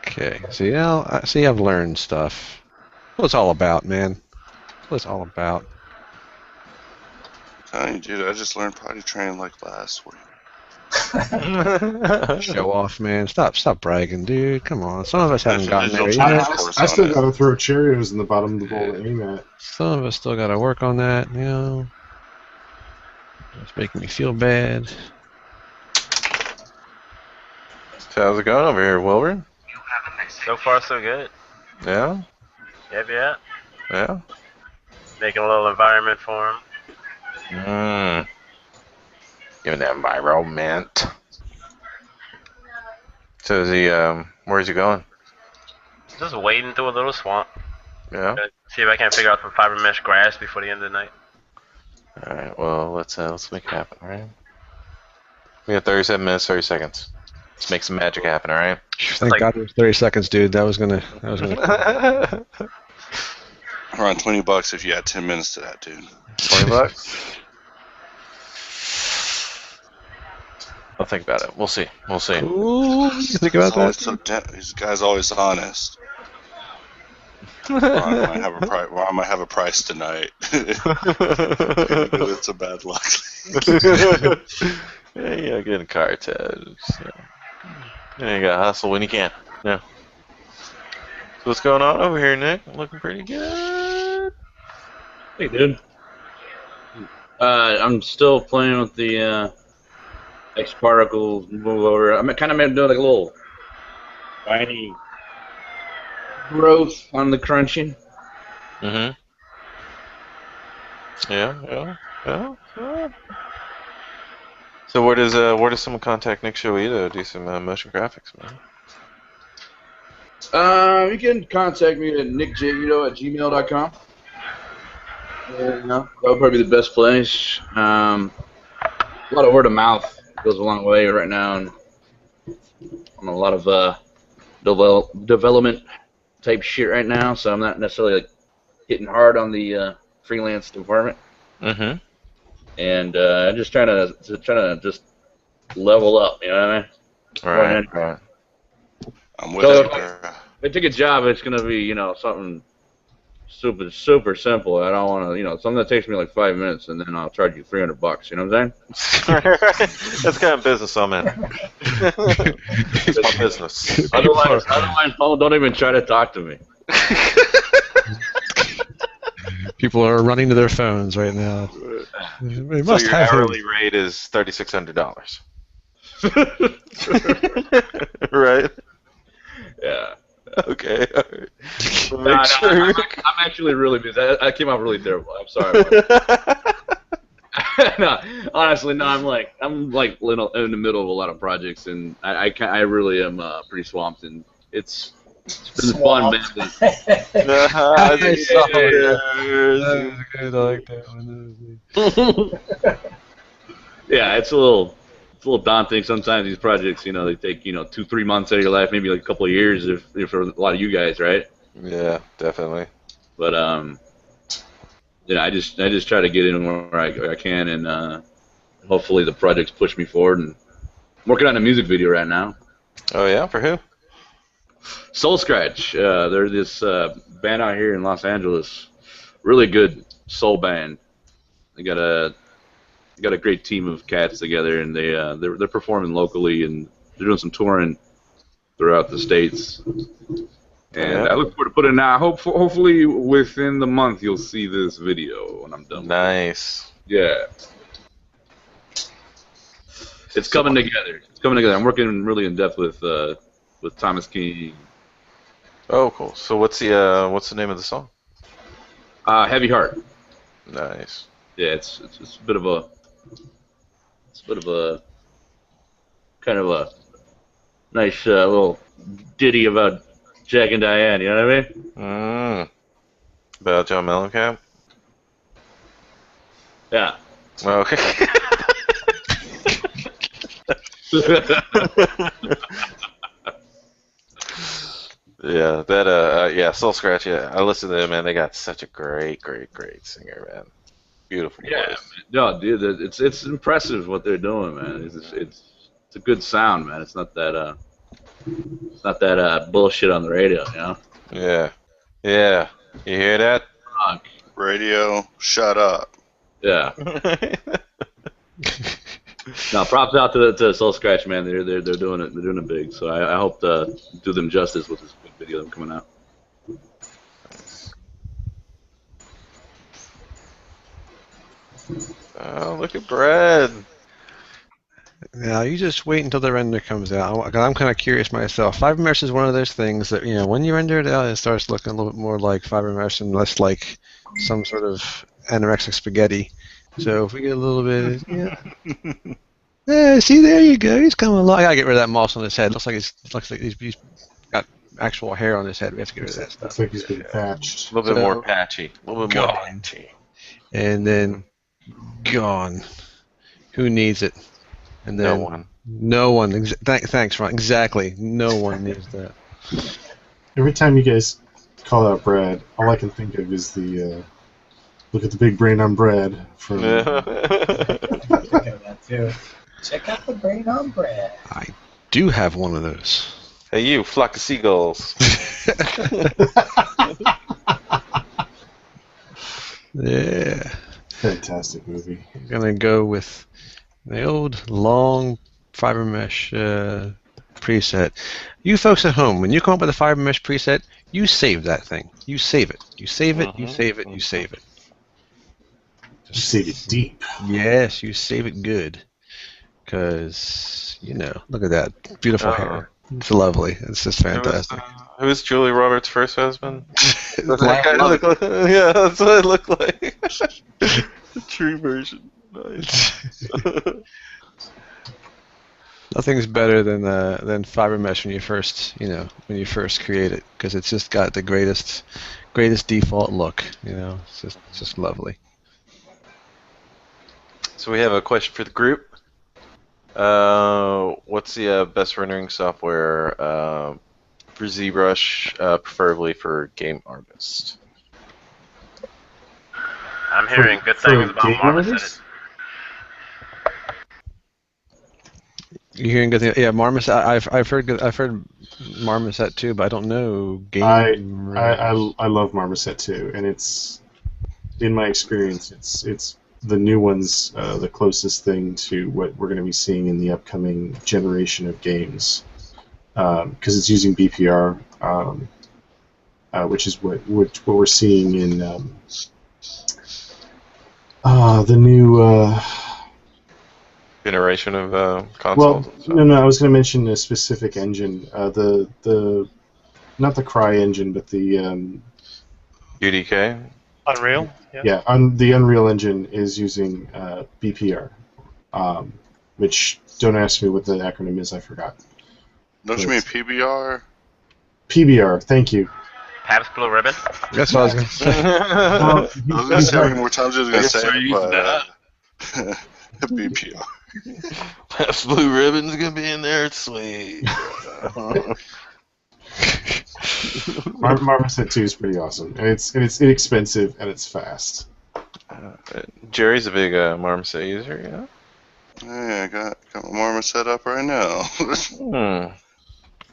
Okay, see now, I've learned stuff. What it's all about, man. What it's all about. Telling you, dude, I just learned potty train like last week. Show off, man. Stop bragging, dude. Come on. Some of us haven't gotten there There's yet. course I still on it. got to throw Cheerios in the bottom of the bowl to aim at. Some of us still got to work on that, you know. It's making me feel bad. So how's it going over here, Wilbur? So far, so good. Yeah? Yep. Yeah? Making a little environment for him. Giving that environment. So is he, where's he going? Just wading through a little swamp. Yeah? See if I can figure out some fiber mesh grass before the end of the night. Alright, well, let's make it happen, alright? We got 37 minutes, 30 seconds. Let's make some magic happen, alright? Thank God it was 30 seconds, dude. That was gonna. Around $20 if you add 10 minutes to that, dude. $20? I'll think about it. We'll see. We'll see. Ooh, you think about that? This guy's always honest. Ron might have a price tonight. It's a bad luck. Yeah, get in car tags. Yeah, you gotta hustle when you can. Yeah. So what's going on over here, Nick? Looking pretty good. Hey, dude. I'm still playing with the X particles move over. I'm kind of doing like a little tiny growth on the crunching. Mm-hmm. Yeah. So where does someone contact Nick Shoita to do some motion graphics, man? You can contact me at nickjito@gmail.com. That would probably be the best place. A lot of word of mouth goes a long way right now, and I'm on a lot of development type shit right now, so I'm not necessarily like hitting hard on the freelance department. Mm-hmm. And I'm just trying to just level up, you know what I mean? Right. I'm with you, bro. If I take a job, it's gonna be, something super simple. I don't want to, something that takes me like 5 minutes, and then I'll charge you $300. You know what I'm saying? That's kind of business I'm in. It's my business. Otherwise, don't even try to talk to me. People are running to their phones right now. They must so your have hourly rate is $3,600. Right? Yeah. Okay. All right. I'm actually really busy. I came out really terrible. I'm sorry. No, honestly, no. I'm like in the middle of a lot of projects, and I really am pretty swamped, and it's been fun, man. I like that one. Yeah, it's a little daunting sometimes. These projects, they take 2-3 months out of your life, maybe like a couple of years, if for a lot of you guys, right? Yeah, definitely. But I just try to get in where I can, and hopefully the projects push me forward. And I'm working on a music video right now. Oh yeah, for who? Soul Scratch. They're this band out here in Los Angeles. Really good soul band. They got a great team of cats together, and they're performing locally, and they're doing some touring throughout the states. And I look forward to putting it out. Hopefully within the month you'll see this video when I'm done. Nice. Yeah. It's coming together. I'm working really in depth with Thomas King. Oh, cool. So what's the name of the song? Heavy Heart. Nice. Yeah, it's a bit of a kind of a nice little ditty about Jack and Diane. You know what I mean? About John Mellencamp? Yeah. Okay. Yeah, that Soul Scratch. Yeah, I listened to them, man. They got such a great singer, man. Beautiful voice. Yeah, no, dude, it's impressive what they're doing, man. It's a good sound, man. It's not that bullshit on the radio, you know? Yeah. You hear that? Fuck. Radio, shut up. Yeah. No, props out to Soul Scratch, man. They're doing it. They're doing it big. So I hope to do them justice with this big video that's coming out. Oh, look at Brad. Now you just wait until the render comes out. I'm kind of curious myself. Fiber mesh is one of those things that when you render it out, it starts looking a little bit more like fiber mesh and less like some sort of anorexic spaghetti. So if we get a little bit, see, there you go. He's coming along. I gotta get rid of that moss on his head. Looks like he's got actual hair on his head. We have to get rid of that stuff. Looks like he's been patched. A little bit more patchy. And then gone. Who needs it? And then No one. Thanks, Ron. Exactly. No one needs that. Every time you guys call out Brad, all I can think of is the look at the big brain on Brad from. I'm thinking of that too. Check out the brain on bread. I do have one of those. Hey, you, flock of seagulls. Yeah. Fantastic movie. I'm gonna go with the old long fiber mesh preset. You folks at home, when you come up with a fiber mesh preset, you save that thing. You save it. You save it. You save it. You save it. You save it deep. Yes, you save it good. Because, you know, look at that. Beautiful hair. It's lovely. It's just fantastic. Who was Julie Roberts' first husband? Does Wow. that kind of look like? Yeah, that's what it looked like. The true version. Nice. Nothing's better than fiber mesh when you first create it, because it's just got the greatest default look. You know, it's just lovely. So we have a question for the group. What's the best rendering software for ZBrush, preferably for game artists? I'm hearing good things about Marmoset. You're hearing good things? Yeah, Marmoset. I've heard Marmoset too, but I don't know game. I love Marmoset too, and it's, in my experience, it's the new one's the closest thing to what we're going to be seeing in the upcoming generation of games, because it's using BPR, which is what we're seeing in the new generation of consoles. Well, no, I was going to mention a specific engine, the not the Cry engine, but the UDK. Unreal? Yeah, the Unreal Engine is using BPR, which, don't ask me what the acronym is, I forgot. Don't you mean PBR? PBR, thank you. Pabst Blue Ribbon? That's what I was going to say. I was going to say how many more times I was going to say it, but BPR. Pabst Blue Ribbon's going to be in there, it's sweet. Marmoset 2 is pretty awesome, and it's inexpensive and it's fast. Jerry's a big Marmoset user, yeah? Yeah, I got my Marmoset up right now. So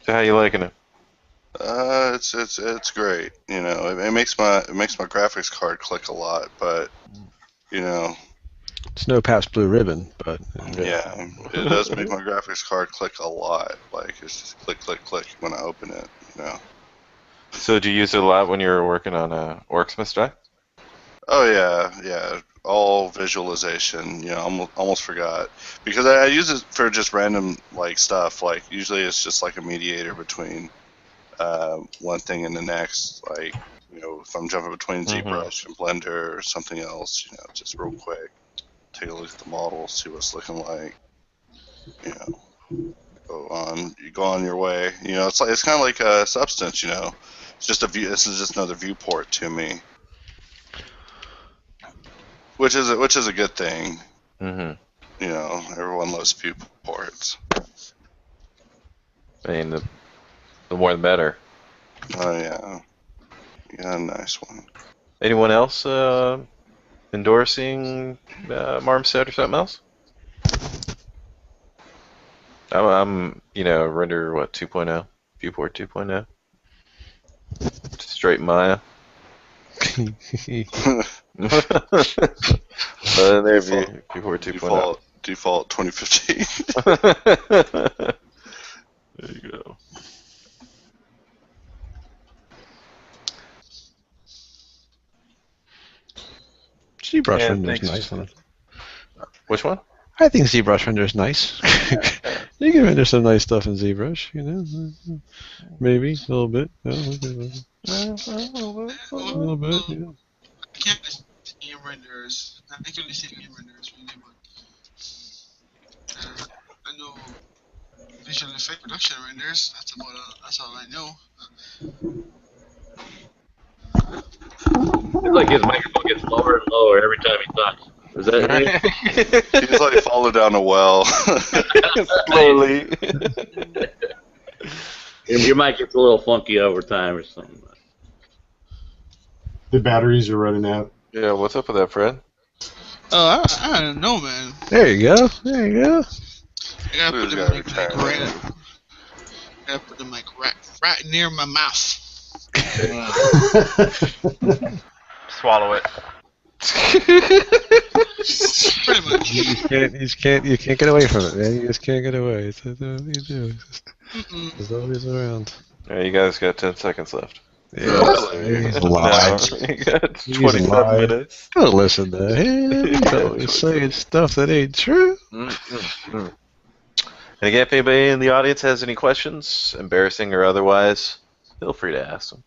how you liking it? It's great. You know, it makes my graphics card click a lot, but you know. It's no Pabst Blue Ribbon, but Yeah, it does make my graphics card click a lot. Like, it's just click, click, click when I open it. You know. So do you use it a lot when you're working on Orcsmith Strike? Oh yeah. All visualization. You know, almost forgot, because I use it for just random like stuff. Like, usually it's just like a mediator between one thing and the next. Like, you know, if I'm jumping between ZBrush and Blender or something else, you know, just real quick, take a look at the model, see what it's looking like. You know, you go on your way. You know, it's kind of like a Substance. You know, it's just a view. This is just another viewport to me, which is a good thing. You know, everyone loves viewports. I mean, the more the better. Oh yeah, you got a nice one. Anyone else endorsing Marmoset or something else? I'm render 2.0, viewport 2.0, straight Maya. There, viewport 2.0. Default 2015. There you go. ZBrush render's nice on it. Which one? I think ZBrush render is nice. You can render some nice stuff in ZBrush, you know. Maybe a little bit. A little bit. Yeah. I can't see game renders. I can only see game renders really, but I know visual effect production renders. That's all I know. It's like his microphone gets lower and lower every time he talks. Is that right? He's like falling down a well. Slowly. Your mic gets a little funky over time or something. The batteries are running out. Yeah, what's up with that, Fred? Oh, I don't know, man. There you go. I gotta put Food's the gotta mic return. right near my mouth. Swallow it. Pretty much. You can't get away from it, man. You just can't get away. It's what you do. Mm-mm. It's always around. All right, you guys got 10 seconds left. He's No, lying. you got He's 27 lying. minutes. Don't listen to him. He's always saying stuff that ain't true. And again, if anybody in the audience has any questions, embarrassing or otherwise, feel free to ask them.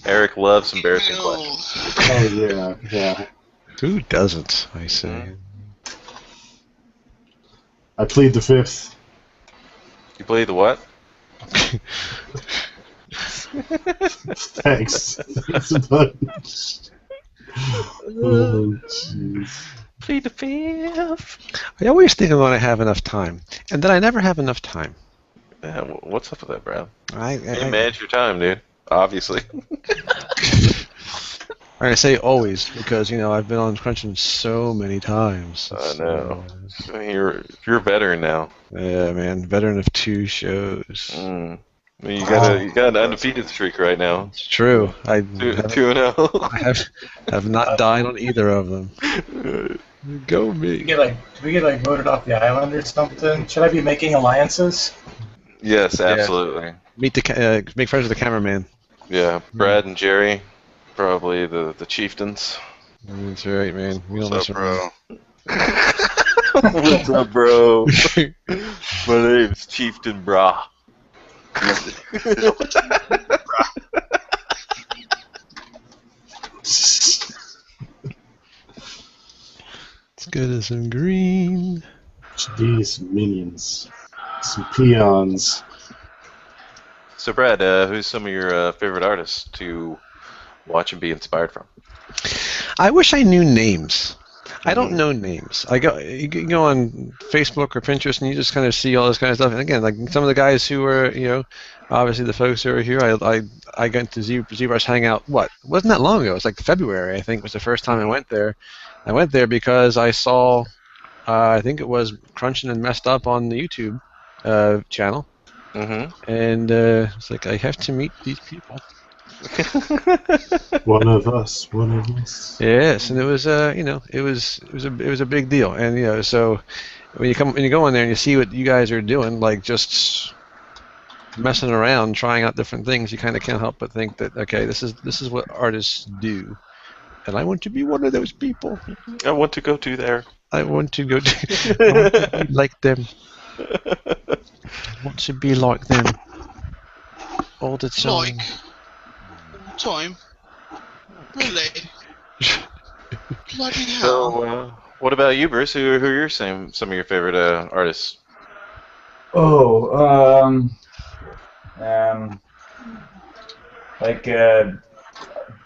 Eric loves embarrassing questions. Oh yeah, yeah. Who doesn't, I say. I plead the fifth. You play the what? Thanks. Thanks a bunch. Oh, jeez. Plead the fifth. I always think I'm going to have enough time, and then I never have enough time. Yeah, what's up with that, Brad? I You manage your time, dude. Obviously. I say always because I've been on Crunchin so many times. I know. You're a veteran now. Yeah, man, veteran of 2 shows. I mean, you got an undefeated streak right now. It's true. I 2-0. I have not died on either of them. Go me. Do we get voted off the island or something? Should I be making alliances? Yes, absolutely. Make friends with the cameraman. Yeah, Brad and Jerry, probably the chieftains. That's right, man. We What's up, bro? What's up, bro? My name's Chieftain Bra. Let's go to some green. Jeez, some minions. Some peons. So, Brad, who's some of your favorite artists to watch and be inspired from? I wish I knew names. I don't know names. You go on Facebook or Pinterest and you just kind of see all this kind of stuff. And again, like some of the guys who were, obviously the folks who are here. I got into ZBrush Hangout. Wasn't that long ago? It was like February, I think, was the first time I went there. I went there because I saw, I think it was Crunchin and Messed Up on the YouTube channel. And it's like I have to meet these people. One of us. Yes, and it was it was a big deal, and so when you go in there and you see what you guys are doing, like just messing around, trying out different things, you kind of can't help but think that okay, this is what artists do, and I want to be one of those people. I want to go to there. I want to go to. I want to be like them. I want to be like them all the time. Time. Really? Bloody hell. So, what about you, Bruce? Who are your some of your favorite artists? Like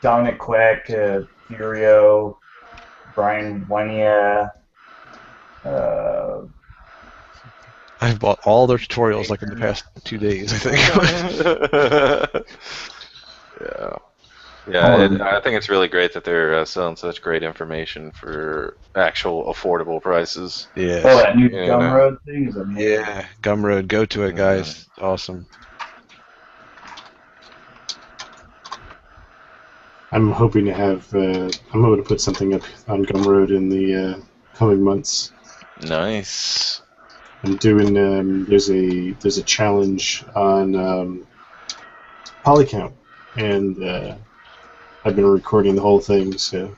Dominic Quack, Furio, Brian Wanya. I've bought all their tutorials like in the past 2 days, I think. Yeah, I think it's really great that they're selling such great information for actual affordable prices. Yeah. Oh, that new Gumroad thing is amazing. Yeah, Gumroad, go to it, guys. Awesome. I'm hoping to put something up on Gumroad in the coming months. Nice. I'm doing there's a challenge on Polycount, and I've been recording the whole thing. So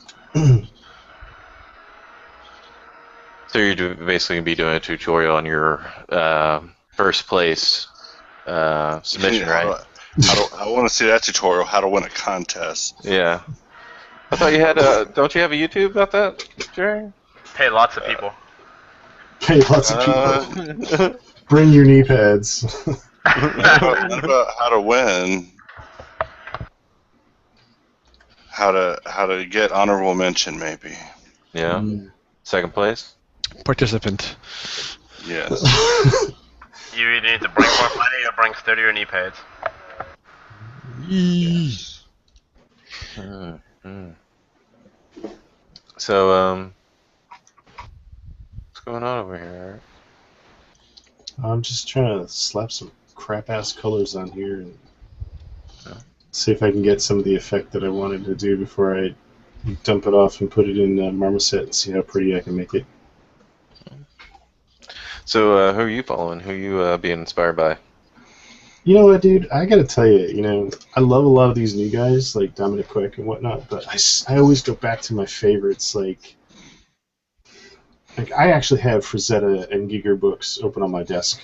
you're basically gonna be doing a tutorial on your first place submission, right? I want to see that tutorial. How to win a contest. Yeah. I thought you had don't you have a YouTube about that, Jerry? Pay lots of people. pay lots of people. Bring your knee pads. What about how to win? How to get honorable mention, maybe. Yeah. Second place. Participant. Yes. You either need to bring more money or bring sturdier knee pads. Yes. So, going on over here? I'm just trying to slap some crap-ass colors on here and see if I can get some of the effect that I wanted to do before I dump it off and put it in Marmoset and see how pretty I can make it. So, who are you following? Who are you being inspired by? You know what, dude? I gotta tell you, I love a lot of these new guys, like Dominic Quick and whatnot, but I always go back to my favorites, like I actually have Frazetta and Giger books open on my desk,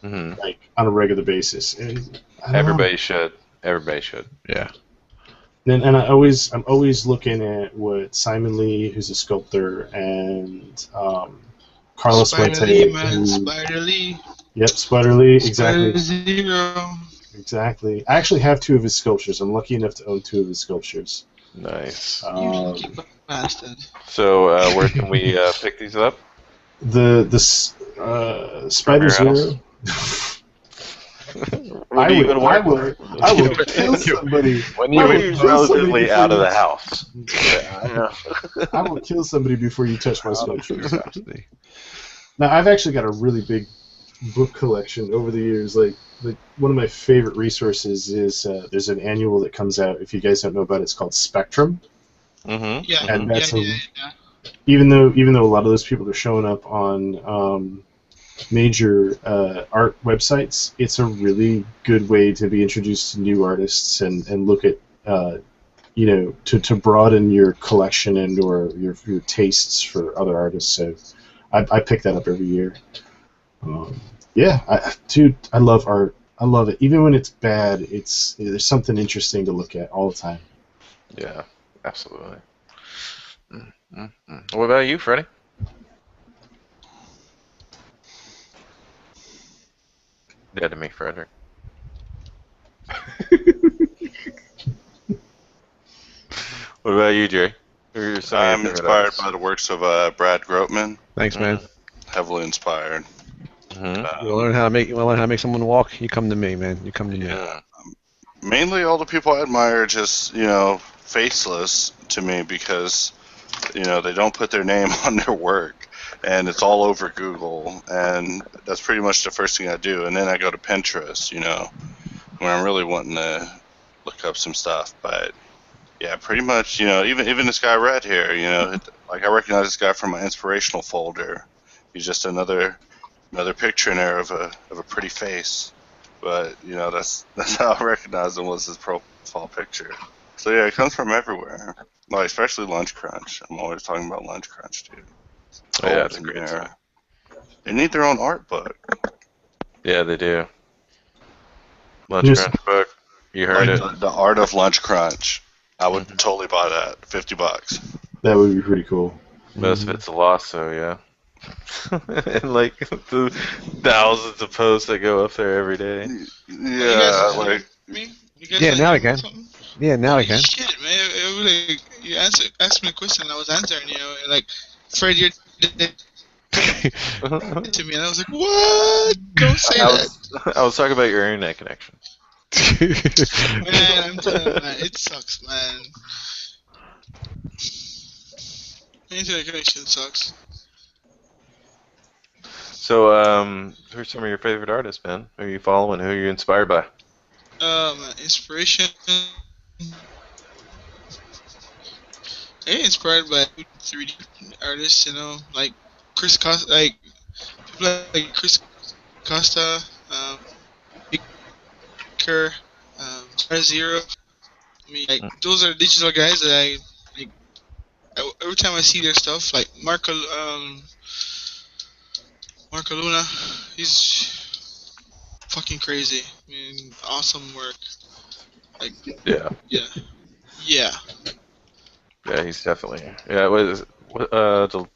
like on a regular basis, and Everybody should. Everybody should. Yeah. And I'm always looking at what Simon Lee, who's a sculptor, and Carlos Spider Fuente. Lee, man. Spider Lee. Yep, Spider Lee, exactly. Spider Zero. Exactly. I actually have 2 of his sculptures. I'm lucky enough to own 2 of his sculptures. Nice. You lucky bastard. So, where can we pick these up? The Spider Zero. I will kill somebody. When you were relatively out of the house. I will kill somebody before you touch my sculptures. Now, I've actually got a really big book collection over the years. Like one of my favorite resources is there's an annual that comes out. If you guys don't know about it, it's called Spectrum. Yeah. And that's even though a lot of those people are showing up on major art websites, it's a really good way to be introduced to new artists and look at to broaden your collection and or your tastes for other artists. So I pick that up every year. Dude, I love art. I love it. Even when it's bad, there's something interesting to look at all the time. Yeah, absolutely. What about you, Freddie? Yeah, to me, Frederick. What about you, Jerry? I'm inspired by the works of Brad Grootman. Thanks, man. Heavily inspired. We'll learn how to make someone walk. You come to me, man. You come to me. Yeah. Mainly, all the people I admire are just faceless to me because they don't put their name on their work, and it's all over Google, and that's pretty much the first thing I do. And then I go to Pinterest, when I'm really wanting to look up some stuff. But yeah, pretty much, even this guy Red here, like I recognize this guy from my inspirational folder. He's just another picture in there of a pretty face. But that's how I recognize him, was his profile picture. So yeah, it comes from everywhere. Like especially Lunch Crunch. I'm always talking about Lunch Crunch, dude. Oh, yeah, that's a great song. They need their own art book. Yeah, they do. Lunch Crunch book. You heard it. The Art of Lunch Crunch. I would totally buy that. $50. That would be pretty cool. Most of it's a loss, so yeah. And like the thousands of posts that go up there every day. Yeah, now again. Yeah, now again. Shit, man. It was like, you asked me a question and I was answering, and like, Fred, you're to me, and I was like, what? Don't say that. I was talking about your internet connection. Man, I'm telling you, man, it sucks, man. Internet connection sucks. So, who are some of your favorite artists, man? Who are you following? Who are you inspired by? Inspiration. I get inspired by 3D artists, like Chris Costa, people like Chris Costa, Baker, Zero. I mean, those are digital guys that I like. Every time I see their stuff, like Marco Luna, he's fucking crazy. I mean, awesome work. Yeah, he's definitely. Yeah, what is it?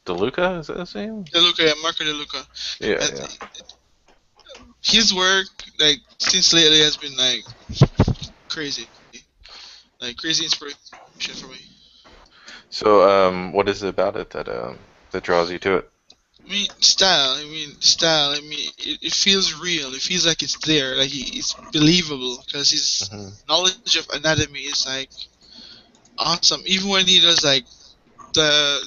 DeLuca, is that his name? DeLuca, yeah, Marco DeLuca. Yeah. His work, since lately, has been crazy, crazy inspiration for me. So, what is it about it that draws you to it? Style. It feels real. It feels like it's there. Like it's believable because his knowledge of anatomy is awesome. Even when he does the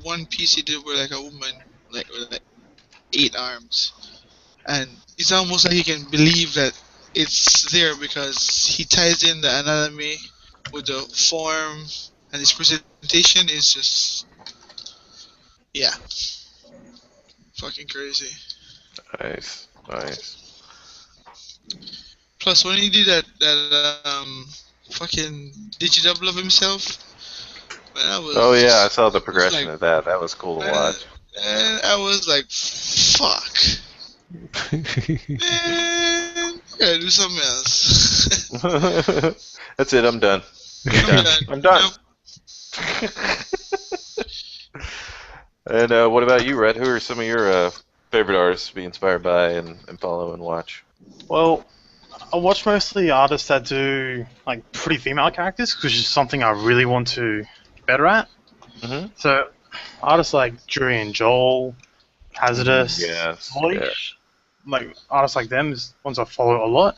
one piece he did where a woman with 8 arms, and it's almost like he can believe that it's there because he ties in the anatomy with the form, and his presentation is just fucking crazy. Nice. Plus, when he did that fucking digidouble of himself, man, I was. Oh yeah, I saw the progression like, of that. That was cool to watch. And I was like, fuck. Man, I gotta do something else. That's it. I'm done. I'm done. And what about you, Red? Who are some of your favorite artists to be inspired by and follow and watch? Well, I watch mostly artists that do like pretty female characters, which is something I really want to get better at. Mm-hmm. So, artists like Jury and Joel, Hazardous, Yes. Voice, like artists like them is ones I follow a lot.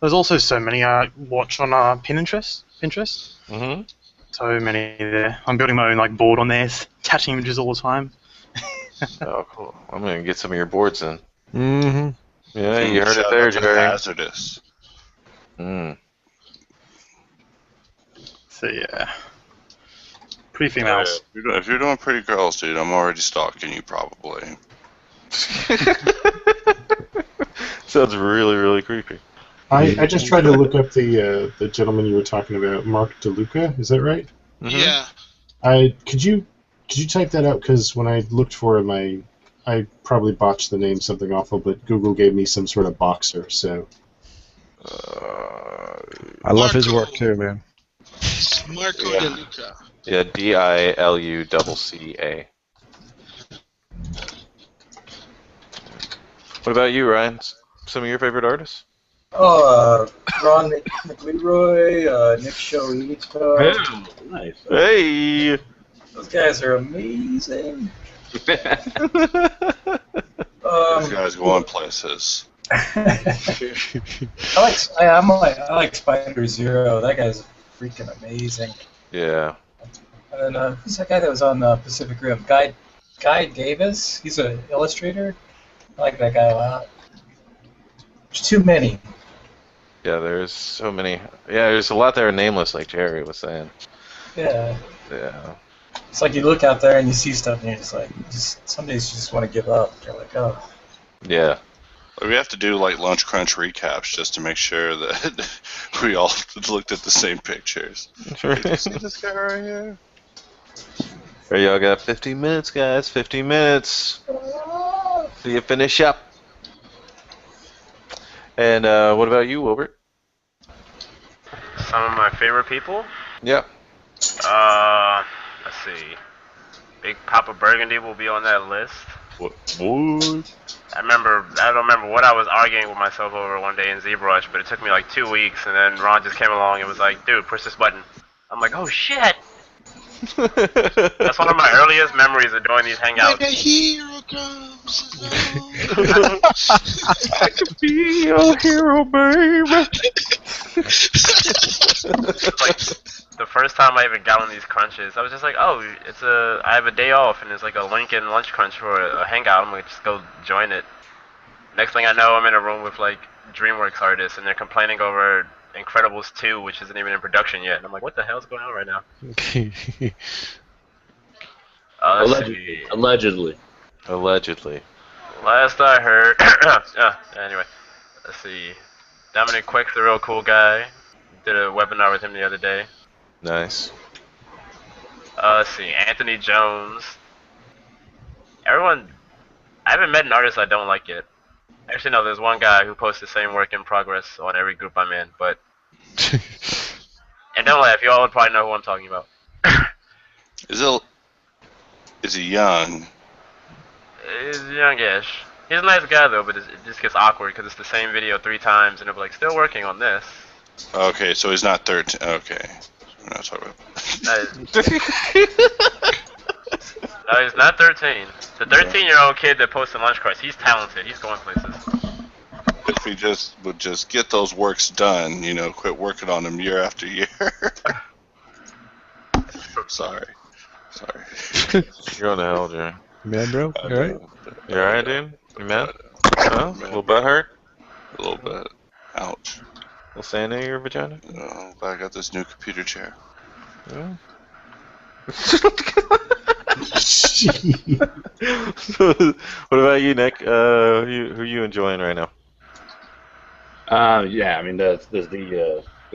There's also so many I watch on Pinterest. Mm-hmm. So many there. I'm building my own like board on there, attaching images all the time. Oh, cool. I'm gonna get some of your boards in. Mm-hmm. Yeah, you heard it Shout there, out to Jerry. Hazardous. Mm. So yeah, pretty females. If you're doing pretty girls, dude, I'm already stalking you probably. Sounds really, really creepy. I just tried to look up the gentleman you were talking about, Mark DeLuca. Is that right? Mm-hmm. Yeah. Could you type that out? Because when I looked for him, I probably botched the name something awful, but Google gave me some sort of boxer. So I love his work too, man. Marco Yeah. De Luca. Yeah, DILUCCA. What about you, Ryan? Some of your favorite artists? Oh, Ron McLeroy, Nick Shoito. Oh, nice. Hey! Those guys are amazing. These guys going places. I like Spider Zero. That guy's freaking amazing. Yeah. And who's that guy that was on Pacific Rim? Guy Davis. He's an illustrator. I like that guy a lot. There's too many. Yeah, there's so many. Yeah, there's a lot there nameless, like Jerry was saying. Yeah. Yeah. It's like you look out there and you see stuff and you're just like, some days you just want to give up. You're like, oh. Yeah. We have to do like lunch crunch recaps just to make sure that we all looked at the same pictures. Did you see this guy right here? Alright, y'all got 15 minutes, guys. 15 minutes. So you finish up. And what about you, Wilbert? Some of my favorite people? Yeah. Let's see. Big Papa Burgundy will be on that list. What? I don't remember what I was arguing with myself over one day in ZBrush, but it took me like 2 weeks, and then Ron just came along and was like, dude, push this button. I'm like, oh shit! That's one of my earliest memories of doing these hangouts. When the hero comes I could be your hero, baby. Like, the first time I even got on these crunches, I was just like, oh, I have a day off, and it's like a Lincoln lunch crunch for a hangout. I'm gonna just go join it. Next thing I know, I'm in a room with like DreamWorks artists, and they're complaining over Incredibles 2, which isn't even in production yet. And I'm like, what the hell's going on right now? Allegedly. Allegedly. Last I heard, anyway, let's see. Dominic Quick's a real cool guy. Did a webinar with him the other day. Nice. Let's see, Anthony Jones. I haven't met an artist I don't like yet. Actually, no, there's one guy who posts the same work in progress on every group I'm in, but... And don't laugh, you all would probably know who I'm talking about. Is he young? He's youngish. He's a nice guy, though, but it just gets awkward because it's the same video 3 times, and it'll be like, still working on this. Okay, so he's not 13. Okay. We're not talking about No, he's not 13. The 13-year-old kid that posted Lunch Crunch, he's talented. He's going places. If he would just get those works done, quit working on them year after year. Sorry. You're going to hell, Jerry. Man, bro, you alright? You alright, dude? You mad? Huh? A little butt hurt? A little bit. Ouch. A little sand in your vagina? I'm glad I got this new computer chair. Yeah. What about you, Nick? Who are you enjoying right now? Yeah, I mean, the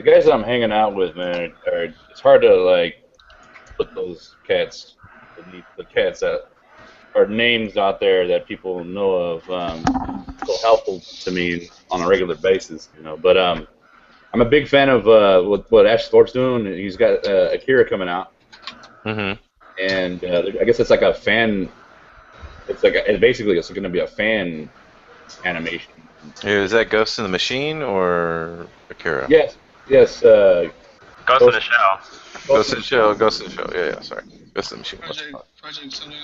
guys that I'm hanging out with, man, it's hard to like put those cats, the cats that are names out there that people know of, so helpful to me on a regular basis, you know. But I'm a big fan of what Ash Thorpe's doing. He's got Akira coming out, Mm-hmm. and I guess it's like a fan. It's like basically it's going to be a fan animation. Is that Ghost in the Machine or Akira? Yes. Ghost in the Shell. Ghost in the Shell. Ghost in the Shell. Yeah, sorry. Ghost in the Machine. Project something.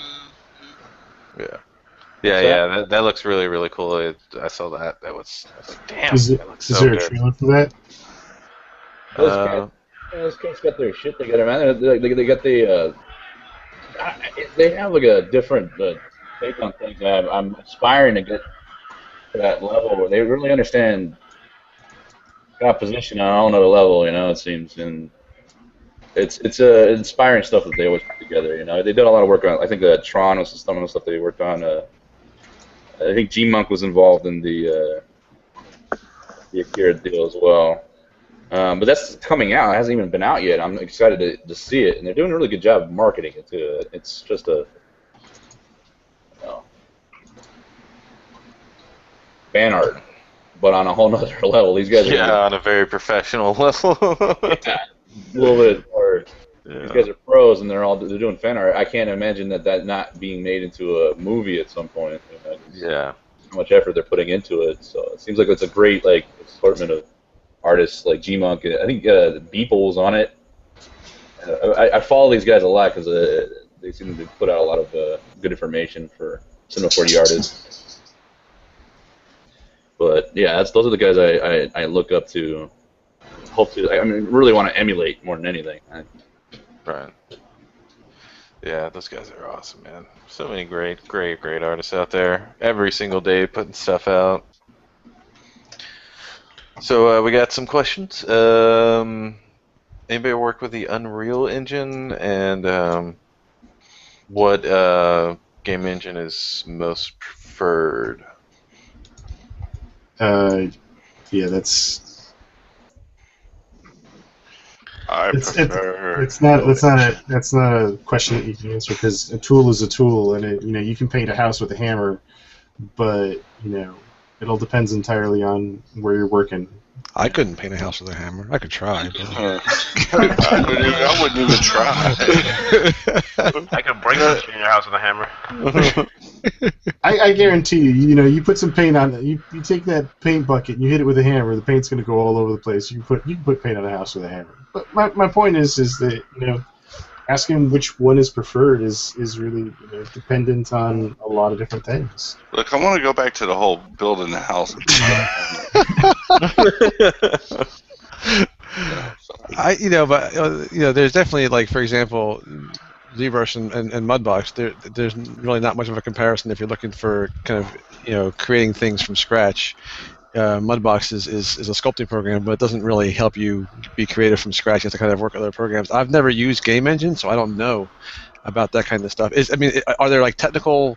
Yeah. That looks really, really cool. I saw that. I was like, damn. Is that looks so there a good. trailer for that? Those cats got their shit together, man. They got they have like a different take on things. I'm aspiring to get to that level where they really understand composition on another level. You know, it seems, and it's inspiring stuff that they always put together. You know, they did a lot of work on. I think Tron was some of the stuff they worked on. I think G-Monk was involved in the Akira deal as well. But that's coming out. It hasn't even been out yet. I'm excited to see it, and they're doing a really good job of marketing it too. It's just fan art, but on a whole nother level. These guys are on a very professional level. a little bit more. Yeah. These guys are pros, and they're doing fan art. I can't imagine that not being made into a movie at some point. You know, yeah. How much effort they're putting into it. So it seems like it's a great assortment of artists like G-Monk. I think Beeple's on it. I follow these guys a lot because they seem to put out a lot of good information for Cinema 4D artists. But yeah, those are the guys I look up to. Hope to. I mean, really want to emulate more than anything. Right. Yeah, those guys are awesome, man. So many great artists out there. Every single day putting stuff out. So we got some questions. Anybody work with the Unreal Engine, and what game engine is most preferred? Yeah, that's. That's not a question that you can answer, because a tool is a tool, and you can paint a house with a hammer, but it all depends entirely on where you're working. I couldn't paint a house with a hammer. I could try. But... I wouldn't even try. I could break the tree in your house with a hammer. I guarantee you, you put some paint on it. You take that paint bucket and you hit it with a hammer. The paint's going to go all over the place. You can put paint on a house with a hammer. But my point is that asking which one is preferred is really dependent on a lot of different things. Look, I want to go back to the whole building the house. There's definitely, for example, ZBrush and Mudbox. There's really not much of a comparison if you're looking for kind of creating things from scratch. Mudbox is a sculpting program, but it doesn't really help you be creative from scratch. You have to kind of work with other programs. I've never used Game Engine, so I don't know about that kind of stuff. Are there technical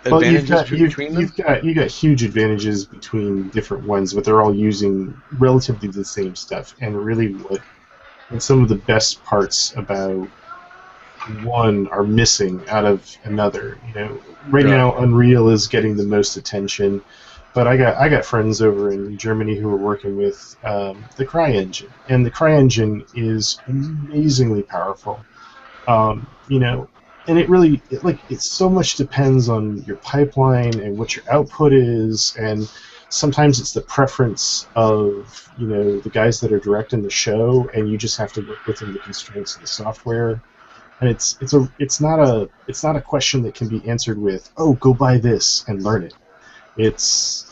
advantages between them? You got huge advantages between different ones, but they're all using relatively the same stuff. And really, what some of the best parts about one are missing out of another. Right now, Unreal is getting the most attention. But I got friends over in Germany who are working with the CryEngine, and the CryEngine is amazingly powerful. And it really it so much depends on your pipeline and what your output is, and sometimes it's the preference of the guys that are directing the show, and you just have to work within the constraints of the software. And it's not a question that can be answered with, oh, go buy this and learn it. It's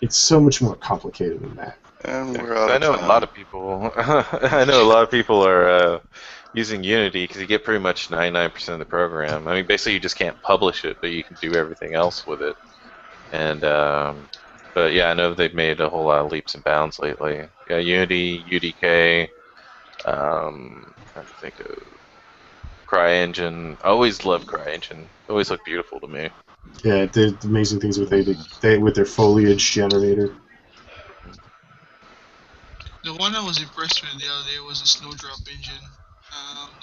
so much more complicated than that. And we're out I of know a time. lot of people. I know a lot of people are using Unity because you get pretty much 99% of the program. I mean, basically, you just can't publish it, but you can do everything else with it. And but yeah, I know they've made a whole lot of leaps and bounds lately. Yeah, Unity, UDK. Trying to think of CryEngine. I always loved CryEngine. It always looked beautiful to me. Yeah, they did amazing things with with their foliage generator. The one I was impressed with the other day was the Snowdrop engine.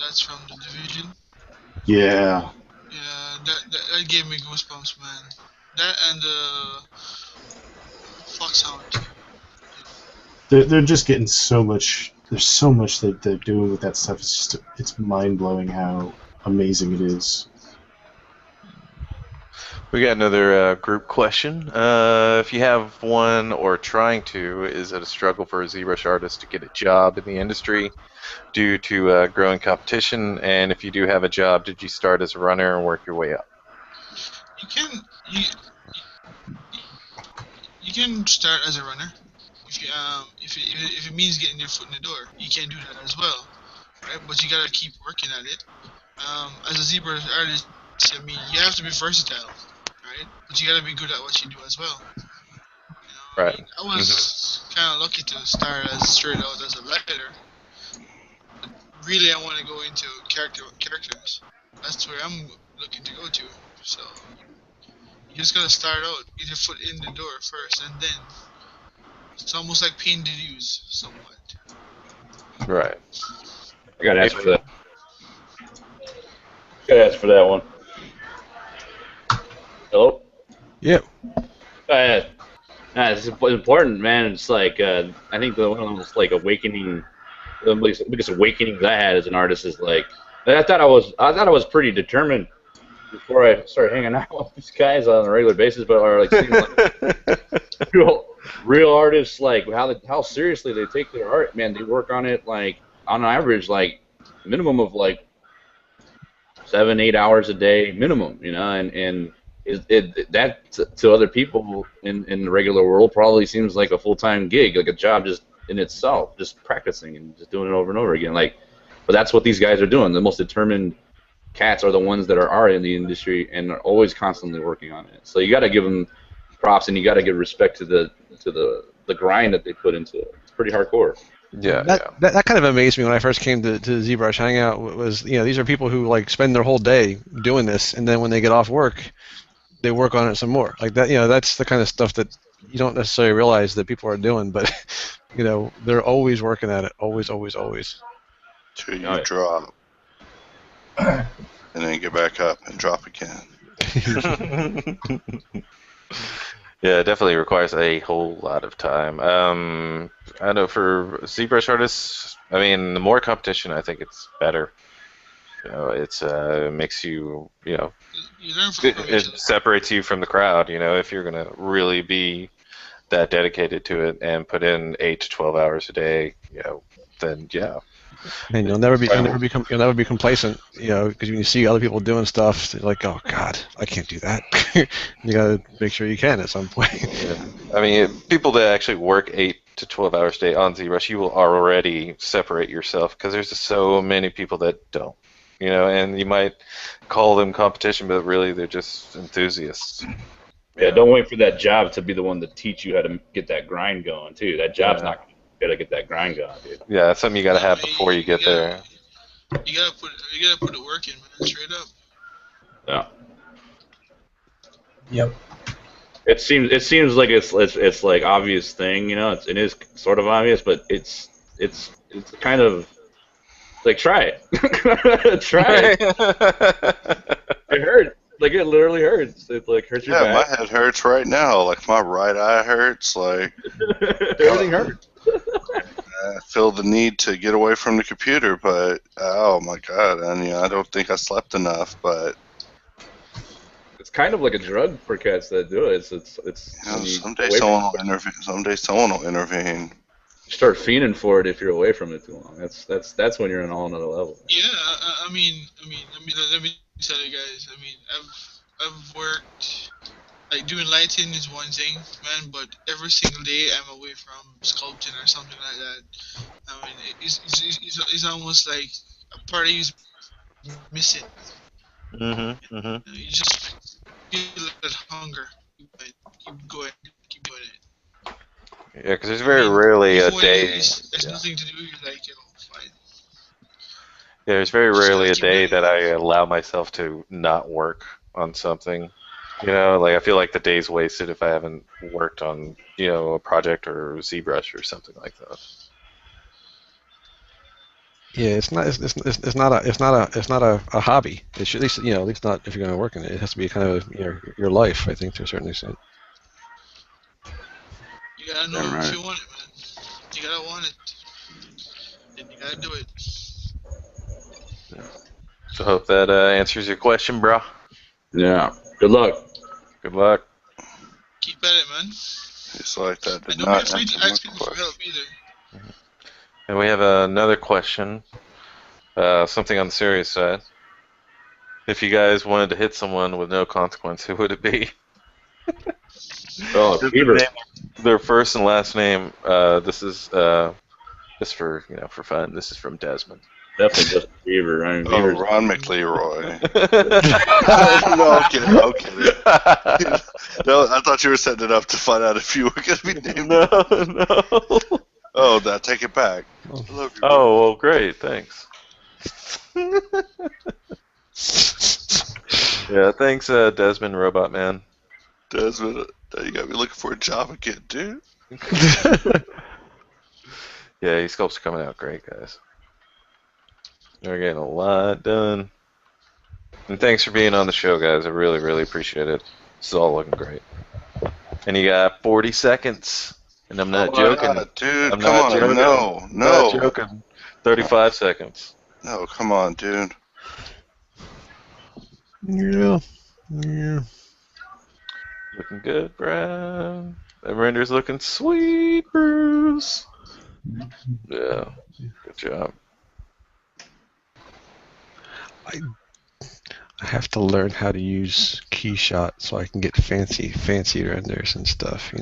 That's from the Division. Yeah, Yeah, that gave me goosebumps, man. That and the Foxhound. they're just getting so much. There's so much that they're doing with that stuff. It's just it's mind blowing how amazing it is. We got another group question. If you have one or trying to, is it a struggle for a ZBrush artist to get a job in the industry due to growing competition? And if you do have a job, did you start as a runner and work your way up? You can start as a runner if it means getting your foot in the door. You can do that as well, right? But you gotta keep working at it. As a ZBrush artist, I mean, you have to be versatile, right? But you gotta be good at what you do as well. Right. I was kind of lucky to start as straight out as a writer. But really, I want to go into characters. That's where I'm looking to go to. So you just gotta start out, get your foot in the door first, and then it's almost like paying the dues, somewhat. Right. I gotta ask for that. Gotta ask for that one. Hello? Yep. It's important, man. It's like I think one of those like awakening, the biggest awakenings I had as an artist is like I thought I was pretty determined before I started hanging out with these guys on a regular basis, but are like seeing like real artists, like how seriously they take their art. Man, they work on it like on average like minimum of like 7-8 hours a day minimum, you know, and that to other people in the regular world probably seems like a full-time gig, like a job just in itself, just practicing and just doing it over and over again. Like, but that's what these guys are doing. The most determined cats are the ones that are in the industry and are always constantly working on it. So you got to give them props and you got to give respect to the grind that they put into it. It's pretty hardcore. Yeah, that kind of amazed me when I first came to ZBrush Hangout. Was these are people who like spend their whole day doing this, and then when they get off work, they work on it some more. Like that, that's the kind of stuff that you don't necessarily realize that people are doing, but they're always working at it, always. Till you drop, and then get back up and drop again. Yeah, it definitely requires a whole lot of time. I know for ZBrush artists, I mean, the more competition, I think it's better. It's makes you, it separates you from the crowd. If you're gonna really be that dedicated to it and put in 8 to 12 hours a day, then yeah. And you'll never be complacent, because when you see other people doing stuff, you're like, oh God, I can't do that. You gotta make sure you can at some point. Yeah. I mean, people that actually work 8 to 12 hours a day on ZBrush, you will already separate yourself because there's just so many people that don't, and you might call them competition, but really they're just enthusiasts. Yeah, don't wait for that job to be the one to teach you how to get that grind going too. That job's not gonna get that grind going, dude. Yeah, that's something you gotta have before you get there. You gotta put the work in, man, straight up. Yeah. Yep. It seems like it's like obvious thing, it is sort of obvious, but it's kind of like try it. Try it. It hurts. Like it literally hurts. It like hurts your back. My head hurts right now. Like my right eye hurts. Like everything hurts. I feel the need to get away from the computer, but oh my god! And I don't think I slept enough. But it's kind of like a drug for cats that do it. It's someday someone will intervene. Someday someone will intervene. You start fiending for it if you're away from it too long. That's when you're on a whole another level. Yeah, I mean, let me tell you guys. I mean, I've worked like doing lighting is one thing, man, but every single day I'm away from sculpting or something like that. I mean, it's almost like a part of you is missing. You just feel that hunger. Keep going, keep doing it. Yeah, because there's I very mean, rarely a even when day. there's Yeah. nothing to do, you're like, fine. Yeah, there's very Just rarely gotta a keep day doing that it. I allow myself to not work on something. You know, like I feel like the day's wasted if I haven't worked on, a project or ZBrush or something like that. Yeah, it's not a hobby. It should, at least not if you're going to work in it. It has to be kind of your life, I think, to a certain extent. You gotta know Damn if right. you want it, man. You gotta want it, and you gotta do it. So I hope that answers your question, bro. Yeah. Good luck. Good luck. Keep at it, man. It's like that did And don't be not afraid answer to my ask people for help question. either. And we have another question, something on the serious side. If you guys wanted to hit someone with no consequence, who would it be? Oh, Just Beaver. name their first and last name. This is just for for fun. This is from Desmond. Definitely just Beaver. I mean, Oh, Beaver's. Ron McLeroy. No, I'm kidding. I'm kidding. No, I thought you were setting it up to find out if you were going to be named. No. Oh, now take it back. I love you. Oh, well, great. Thanks. Yeah, thanks, Desmond Robot Man. Desmond, you got me looking for a job again, dude. Yeah, these sculpts are coming out great, guys. We're getting a lot done. And thanks for being on the show, guys. I really, really appreciate it. This is all looking great. And you got 40 seconds. And I'm not joking. Dude, I'm come not on. joking. No, I'm not no. joking. 35 seconds. No, come on, dude. Yeah. Looking good, Brad. That render's looking sweet, Bruce. Yeah, good job. I have to learn how to use KeyShot so I can get fancy renders and stuff,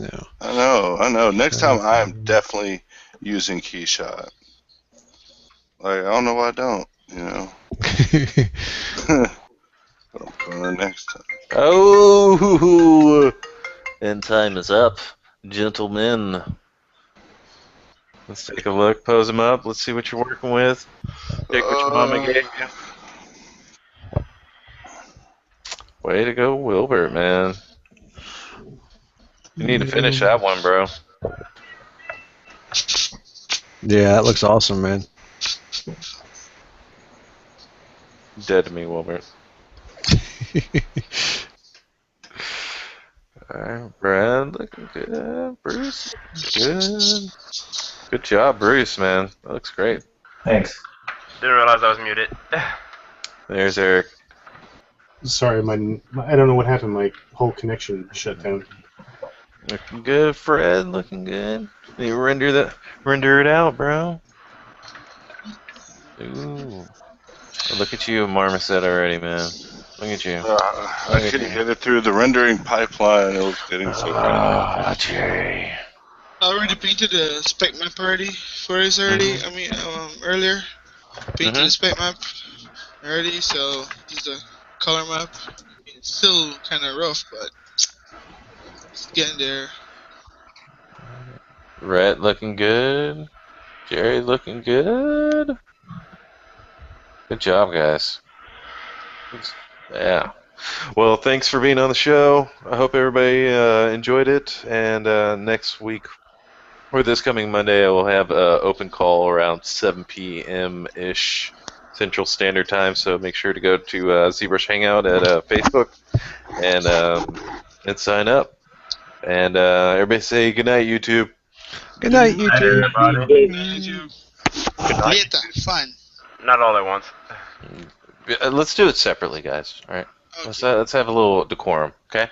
I know. Next time I'm definitely using KeyShot. Like, I don't know why I don't, But I'm going to next time. Oh, and time is up, gentlemen. Let's take a look, pose them up. Let's see what you're working with. Pick which mama gave you. Way to go, Wilbert, man. You need to finish that one, bro. Yeah, that looks awesome, man. Dead to me, Wilbert. Alright, Brad, looking good. Bruce, good. Good job, Bruce, man. That looks great. Thanks. Didn't realize I was muted. There's Eric. Sorry, I don't know what happened. My whole connection shut down. Looking good, Fred. Looking good. You render it out, bro. Ooh. Look at you, Marmoset already, man. Look at you. I couldn't get it through the rendering pipeline. It was getting so bad. Jay. I already painted a spec map already for this already. I mean, earlier. Painted a spec map already, so this is a color map. It's still kind of rough, but it's getting there. Rhett looking good. Jerry looking good. Good job, guys. Yeah. Well, thanks for being on the show. I hope everybody enjoyed it. And next week, or this coming Monday, I will have an open call around 7 p.m.-ish Central Standard Time. So make sure to go to ZBrush Hangout at Facebook and sign up. And everybody say good night, YouTube. Good night, Hi, YouTube. everybody. Later, fun. Not all at once. Let's do it separately, guys. All right. Okay. Let's have a little decorum, okay?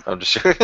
I'm just sure.